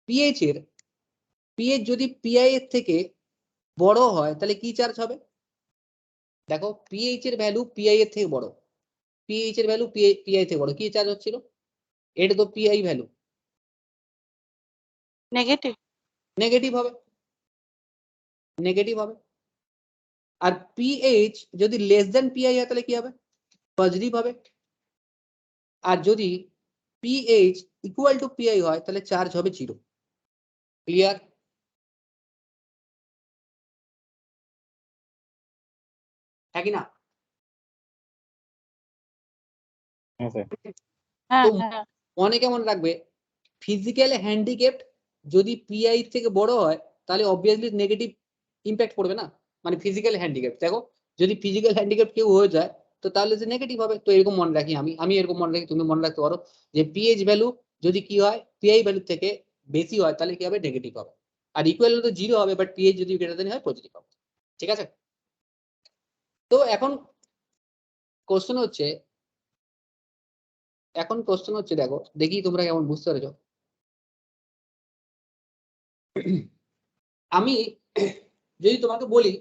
পিএইচ এর পিএইচ যদি পিআই এর থেকে বড় হয় তাহলে কি চার্জ হবে, দেখো পিএইচ এর ভ্যালু পিআই এর থেকে বড়, পিএইচ এর ভ্যালু পিআই থেকে বড়, কি চার্জ হচ্ছিল, এটা তো পিআই ভ্যালু, নেগেটিভ। নেগেটিভ হবে, নেগেটিভ হবে। আর পিএইচ যদি লেস দেন পিআই হয় তাহলে কি হবে, পজিটিভ হবে। আর যদি পিএইচ ইকুয়াল টু পিআই হয় তাহলে চার্জ হবে 0, ক্লিয়ার? হ্যাঁ কি না? ওকে হ্যাঁ তো হ্যাঁ মনে কেমন রাখবে, ফিজিক্যাল হ্যান্ডিক্যাপড যদি পিআই থেকে বড় হয় তাহলে অবভিয়াসলি নেগেটিভ ইম্প্যাক্ট পড়বে না, মানে ফিজিক্যাল হ্যান্ডিক্যাপ। দেখো যদি ফিজিক্যাল হ্যান্ডিক্যাপ কেউ হয়ে যায় তো তাহলে সে নেগেটিভ হবে। তো এরকম মনে রাখি, আমি এরকম মনে রাখি, তুমি মনে রাখতে পারো যে পিএইচ ভ্যালু যদি কি হয় পিআই ভ্যালু থেকে বেশি হয় তাহলে কি হবে, নেগেটিভ হবে। আর ইকুয়াল তো জিরো হবে, বাট পিএইচ যদি গ্রেটার দেন হয় পজিটিভ হবে। ঠিক আছে, তো এখন কোশ্চেন হচ্ছে, দেখো দেখি তোমরা কেমন বুঝতে পেরেছো। আমি যদি তোমাকে বলি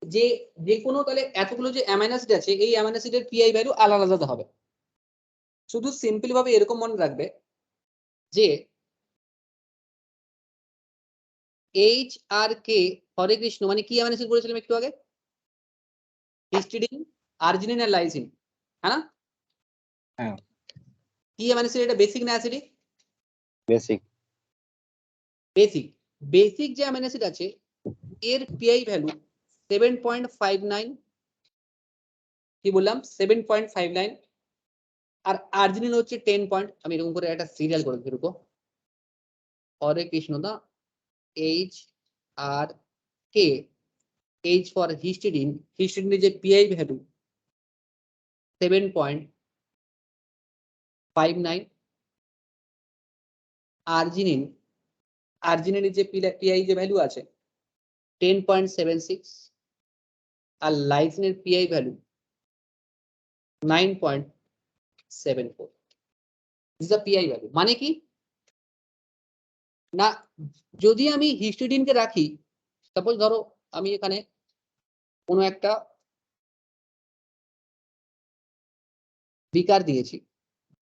যে যে কোনো তাহলে এতগুলো যে অ্যামাইনো অ্যাসিড আছে এই অ্যামাইনো অ্যাসিডের পিআই ভ্যালু আলাদা আলাদা হবে। শুধু সিম্পল ভাবে এরকম মনে রাখবে যে এইচ আর কে, হরে কৃষ্ণ, মানে কি অ্যামাইনো অ্যাসিড বলেছিলাম একটু আগে, হিস্টিডিন, আর্জিনিন আর লাইসিন, হ্যাঁ না? হ্যাঁ কি অ্যামাইনো অ্যাসিড, এটা বেসিক না অ্যাসিডিক? Basic basic. বেসিক যে অ্যামাইনো অ্যাসিড আছে এর পিআই ভ্যালু 7.59, কি বললাম 7.59, আর আর্জিনিন হচ্ছে 10 পয়েন্ট। আমি এরকম করে একটা সিরিয়াল করে দিই, Hare Krishna da, H R K, H for histidine, হিস্টিডিনের যে পিআই ভ্যালু 7.59, আর্জিনিন, আর্জিনিনের যে পিআই যে ভ্যালু আছে 10.76, আর লাইসিনের pI value 9.74। This the pI value. মানে কি না, যদি আমি হিস্টিডিনকে রাখি, সাপোজ ধরো আমি এখানে কোনো একটা বিকার দিয়েছি,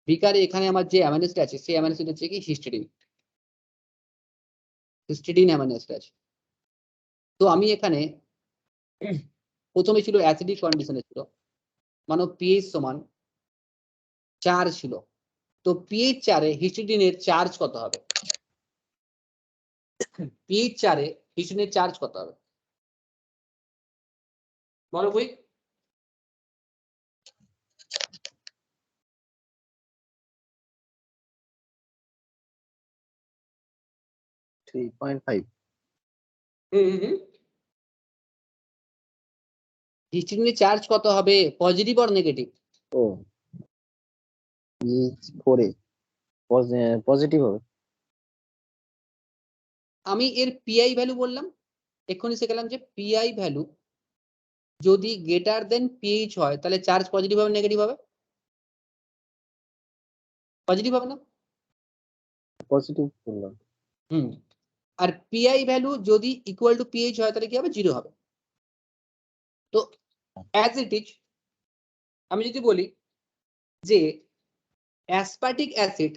বিকারে এখানে আমার যে অ্যামাইনো অ্যাসিড আছে সেই অ্যামাইনো অ্যাসিড হচ্ছে কি হিস্টিডিন, হিস্টিডিন অ্যামাইনো অ্যাসিড আছে। তো আমি এখানে প্রথমে ছিল অ্যাসিডিক কন্ডিশনে ছিল, মানে পিএইচ সমান 4 ছিল। তো পিএইচ 4 এ হিস্টিডিনের চার্জ কত হবে? পিএইচ 4 এ হিস্টিডিনের চার্জ কত হবে বলো বই? 3.5 হিস্টিডিনের চার্জ কত হবে, পজিটিভ অর নেগেটিভ? ও ফোরে পজিটিভ হবে আমি এর পিআই ভ্যালু বললাম, এক্ষুনি শিখলাম যে পিআই ভ্যালু যদি গ্রেটার দেন পিএইচ হয় তাহলে চার্জ পজিটিভ হবে নেগেটিভ হবে? পজিটিভ হবে না? পজিটিভ বললাম হুম। আর পিআই ভ্যালু যদি ইকুয়াল টু পিএইচ হয় তাহলে কি হবে, জিরো হবে। তো অ্যাজ ইট ইজ আমি যদি বলি যে অ্যাসপার্টিক অ্যাসিড,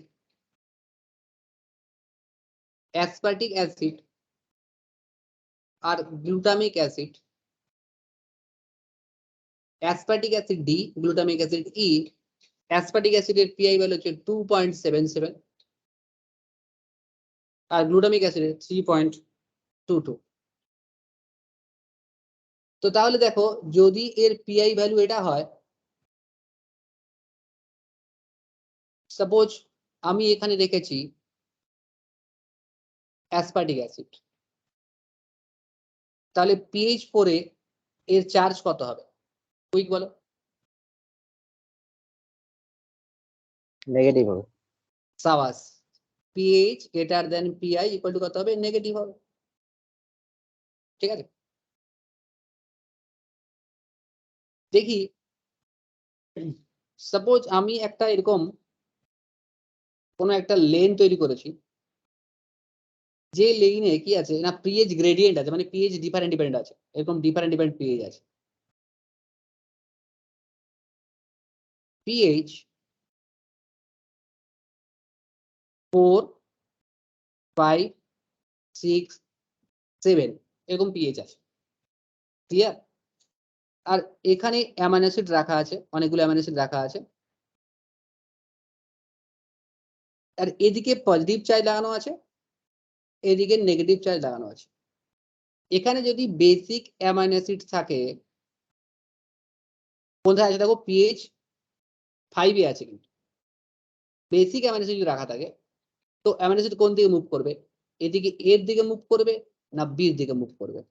অ্যাসপার্টিক অ্যাসিড আর glutamic acid, aspartic acid D, glutamic acid E, aspartic অ্যাসিডের পিআই ভ্যালু হচ্ছে 2.77 আর গ্লুটামিক অ্যাসিডের 3.22। তো তাহলে দেখো যদি এর পিআই ভ্যালু এটা হয়, সাপোজ আমি এখানে রেখেছি অ্যাসপার্টিক অ্যাসিড, তাহলে পিএইচ 4 এ এর চার্জ কত হবে কুইক বলো? নেগেটিভ হবে সাবাস, pH greater than PI equal to কত হবে, নেগেটিভ হবে। ঠিক আছে, দেখি সাপোজ আমি একটা এরকম কোন একটা লেন তৈরি করেছি, যে লেইনে কি আছে না পিএইচ গ্রেডিয়েন্ট আছে, মানে পিএইচ ডিফারেন্ট ডিফারেন্ট আছে, এরকম ডিফারেন্ট ডিফারেন্ট পিএইচ আছে। পিএইচ 4, 5, 6, 7 এরকম পিএইচ আছে, ক্লিয়ার? আর এখানে অ্যামাইনো অ্যাসিড রাখা আছে, অনেকগুলো অ্যামাইনো অ্যাসিড রাখা আছে, আর এদিকে পজিটিভ চার্জ লাগানো আছে, এদিকে নেগেটিভ চার্জ লাগানো আছে। এখানে যদি বেসিক অ্যামাইনো অ্যাসিড থাকে, কোথায় আছে দেখো, পিএইচ 5 এ আছে কিন্তু বেসিক অ্যামাইনো অ্যাসিড যদি রাখা থাকে তো অ্যামাইনো অ্যাসিড কোন দিকে মুভ করবে, এদিকে এর দিকে মুভ করবে না বির দিকে মুভ করবে?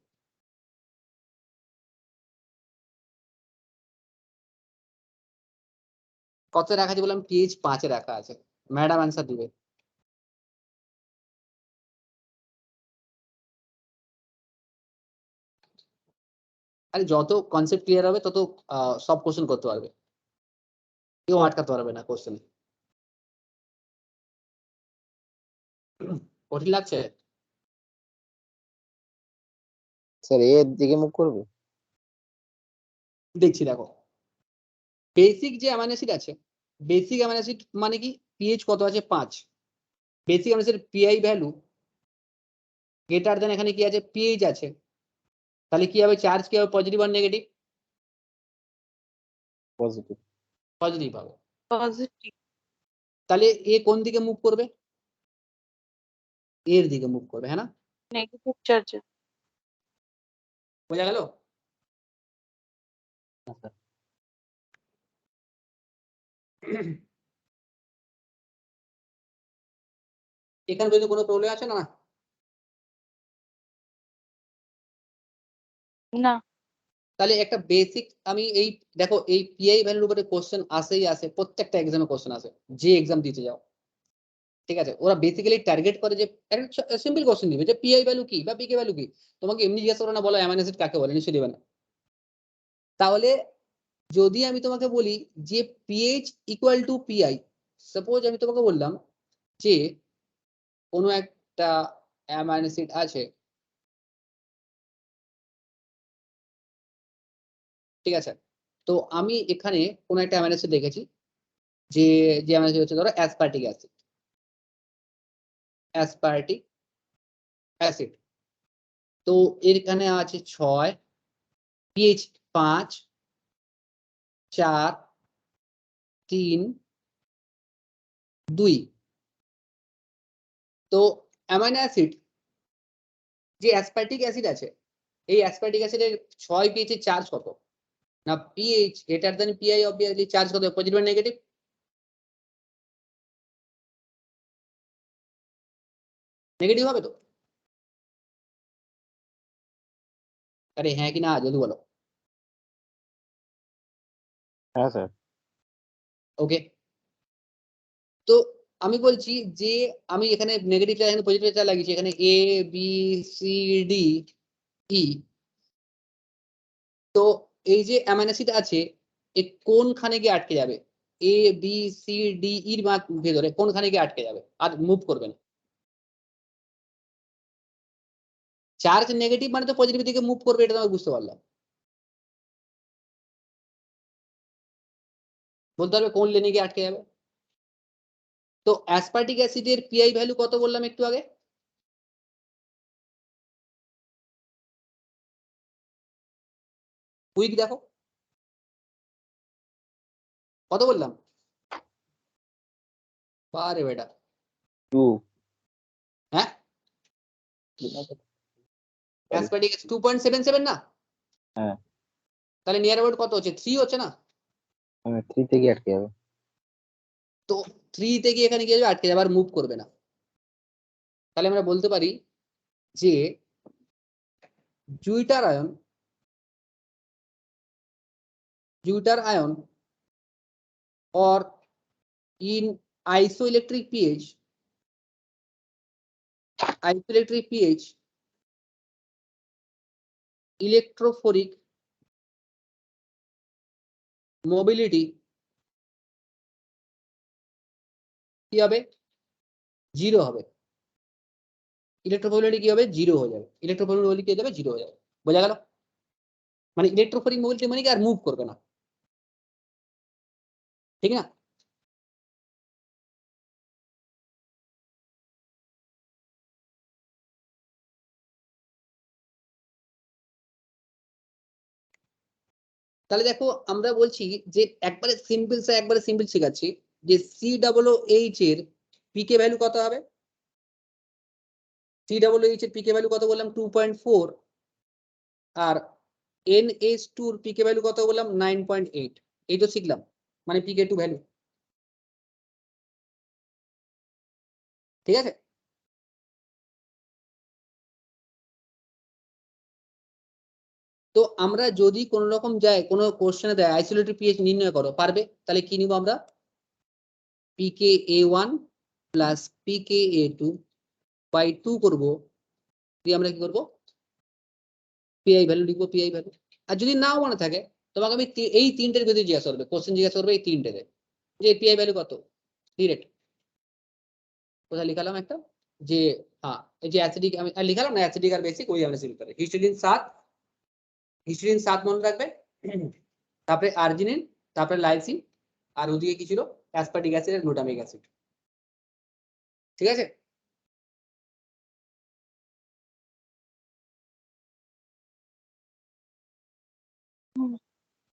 কত রাখা আছে বললাম? পিএইচ 5 এ রাখা আছে। ম্যাডাম অ্যান্সার দিবে। আরে যত কনসেপ্ট ক্লিয়ার হবে তত সব কোশ্চেন করতে পারবে, কেউ আটকাতে পারবে না কোশ্চেনে। কঠিন লাগছে? স্যার এর দিকে মুভ করবে। দেখছি দেখো, বেসিক যে অ্যামাইনো অ্যাসিড আছে, বেসিক অ্যামাইনো অ্যাসিড মানে কি পিএইচ কত আছে 5, basic amino acid PI value greater than এখানে কি আছে পিএইচ আছে, তাহলে কি হবে চার্জ কি হবে পজিটিভ আর নেগেটিভ? পজিটিভ। পজিটিভ হবে। পজিটিভ। তাহলে এ কোন দিকে মুভ করবে? এর দিকে মুভ করবে, হ্যাঁ না? Negative charge. বোঝা গেল? এখানে যদি কোনো প্রবলেম আছে না? না। তাহলে একটা বেসিক আমি এই দেখো এই পিআই ভ্যালুর উপরে কোশ্চেন আসেই আসে, প্রত্যেকটা এক্সামে কোশ্চেন আসে, যে এক্সাম দিতে যাও, ঠিক আছে? ওরা বেসিক্যালি টার্গেট করে যে একটা সিম্পল কোশ্চেন দিবে যে পিআই ভ্যালু কি বা পিকে ভ্যালু কি, তোমাকে এমনি জিজ্ঞাসা করে না, বলো অ্যামাইনো অ্যাসিড কাকে বলে, নিশ্চয়ই দিবে না। তাহলে যদি আমি তোমাকে বলি যে pH equal to PI, suppose আমি তোমাকে বললাম যে কোনো একটা অ্যামাইনো অ্যাসিড আছে, ঠিক আছে? তো আমি এখানে কোনো একটা অ্যামাইনো অ্যাসিড দেখেছি যে যে অ্যামাইনো অ্যাসিড হচ্ছে ধরো অ্যাসপার্টিক অ্যাসিড, অ্যাসপার্টিক অ্যাসিড। তো এখানে আছে 6, পিএইচ 5, 4, 3, 2। তো অ্যামাইনো অ্যাসিড যে অ্যাসপার্টিক অ্যাসিড আছে, এই অ্যাসপার্টিক অ্যাসিডের 6 পিএইচ এর চার্জ কত? না pH greater than PI, obviously charge কত, পজিটিভ আর নেগেটিভ? নেগেটিভ হবে তো? আরে হ্যাঁ কি না জলদি বলো। হ্যাঁ স্যার। ওকে, তো আমি বলছি যে আমি এখানে নেগেটিভ চার্জ এখানে পজিটিভ চার্জ লাগিয়েছি, এখানে A B C D E. তো এই যে অ্যামাইনো অ্যাসিড আছে এ কোনখানে গিয়ে আটকে যাবে? এ বি সি ডি এর ভেতরে কোনখানে গিয়ে আটকে যাবে, আর মুভ করবে না? চার্জ নেগেটিভ মানে তো পজিটিভ দিকে মুভ করবে, এটা তো আমি বুঝতে পারলাম। বলতে পারবে কোন লেনে গিয়ে আটকে যাবে? তো অ্যাসপার্টিক অ্যাসিডের পিআই ভ্যালু কত বললাম একটু আগে? কুইক দেখো কত বললাম? বারে বেটা, 2। হ্যাঁ অ্যাসপার্টিক 2.77 না? হ্যাঁ। তাহলে নিয়ার অ্যাবাউট কত হচ্ছে? 3 হচ্ছে না? 3 থেকে আটকে যাবে। তো 3 থেকে এখানে গিয়ে যাবে, আটকে যাবে, আর মুভ করবে না। তাহলে আমরা বলতে পারি যে জুইটার ion or in isoelectric pH electrophoric mobility কি হবে? 0 হবে। ইলেকট্রোফোরিক কি হবে? 0 হয়ে যাবে। ইলেকট্রোফোরিক মোবিলিটি কি হয়ে যাবে? 0 হয়ে যাবে। বোঝা গেল? মানে ইলেকট্রোফোরিক মোবিলিটি মানে কি আর মুভ করবে না, ঠিক না? তাহলে দেখো আমরা বলছি যে একবারে সিম্পল শেখাচ্ছি যে COOH এর পিকে ভ্যালু কত হবে? COOH এর পিকে ভ্যালু কত বললাম? 2.4। আর NH2 এর পিকে ভ্যালু কত বললাম? 9.8। এই তো শিখলাম, মানে পিকে টু ভ্যালু। ঠিক আছে? তো আমরা যদি কোন রকম যায় কোনো কোশ্চেনে দেয় আইসোলেটেড পিএইচ নির্ণয় করো, পারবে? তাহলে কি নিব আমরা? pKa1 প্লাস pKa2 বাই 2 করব, দিয়ে আমরা কি করব? পিআই ভ্যালু লিখবো, পিআই ভ্যালু। আর যদি নাও মনে থাকে তোমাকে আমি এই তিনটের ভিতরে জিজ্ঞাসা করবে, কোশ্চেন জিজ্ঞাসা করবে এই তিনটেতে যে পিআই ভ্যালু কত ডিরেক্ট কোথায় লিখালাম একটা, যে হ্যাঁ এই যে অ্যাসিডিক আমি লিখালাম না, অ্যাসিডিক আর বেসিক ওই আমরা সিল করে হিস্টিডিন 7 মনে রাখবে, তারপরে আর্জিনিন, তারপরে লাইসিন, আর ওদিকে কি ছিল অ্যাসপার্টিক অ্যাসিড আর গ্লুটামিক অ্যাসিড। ঠিক আছে?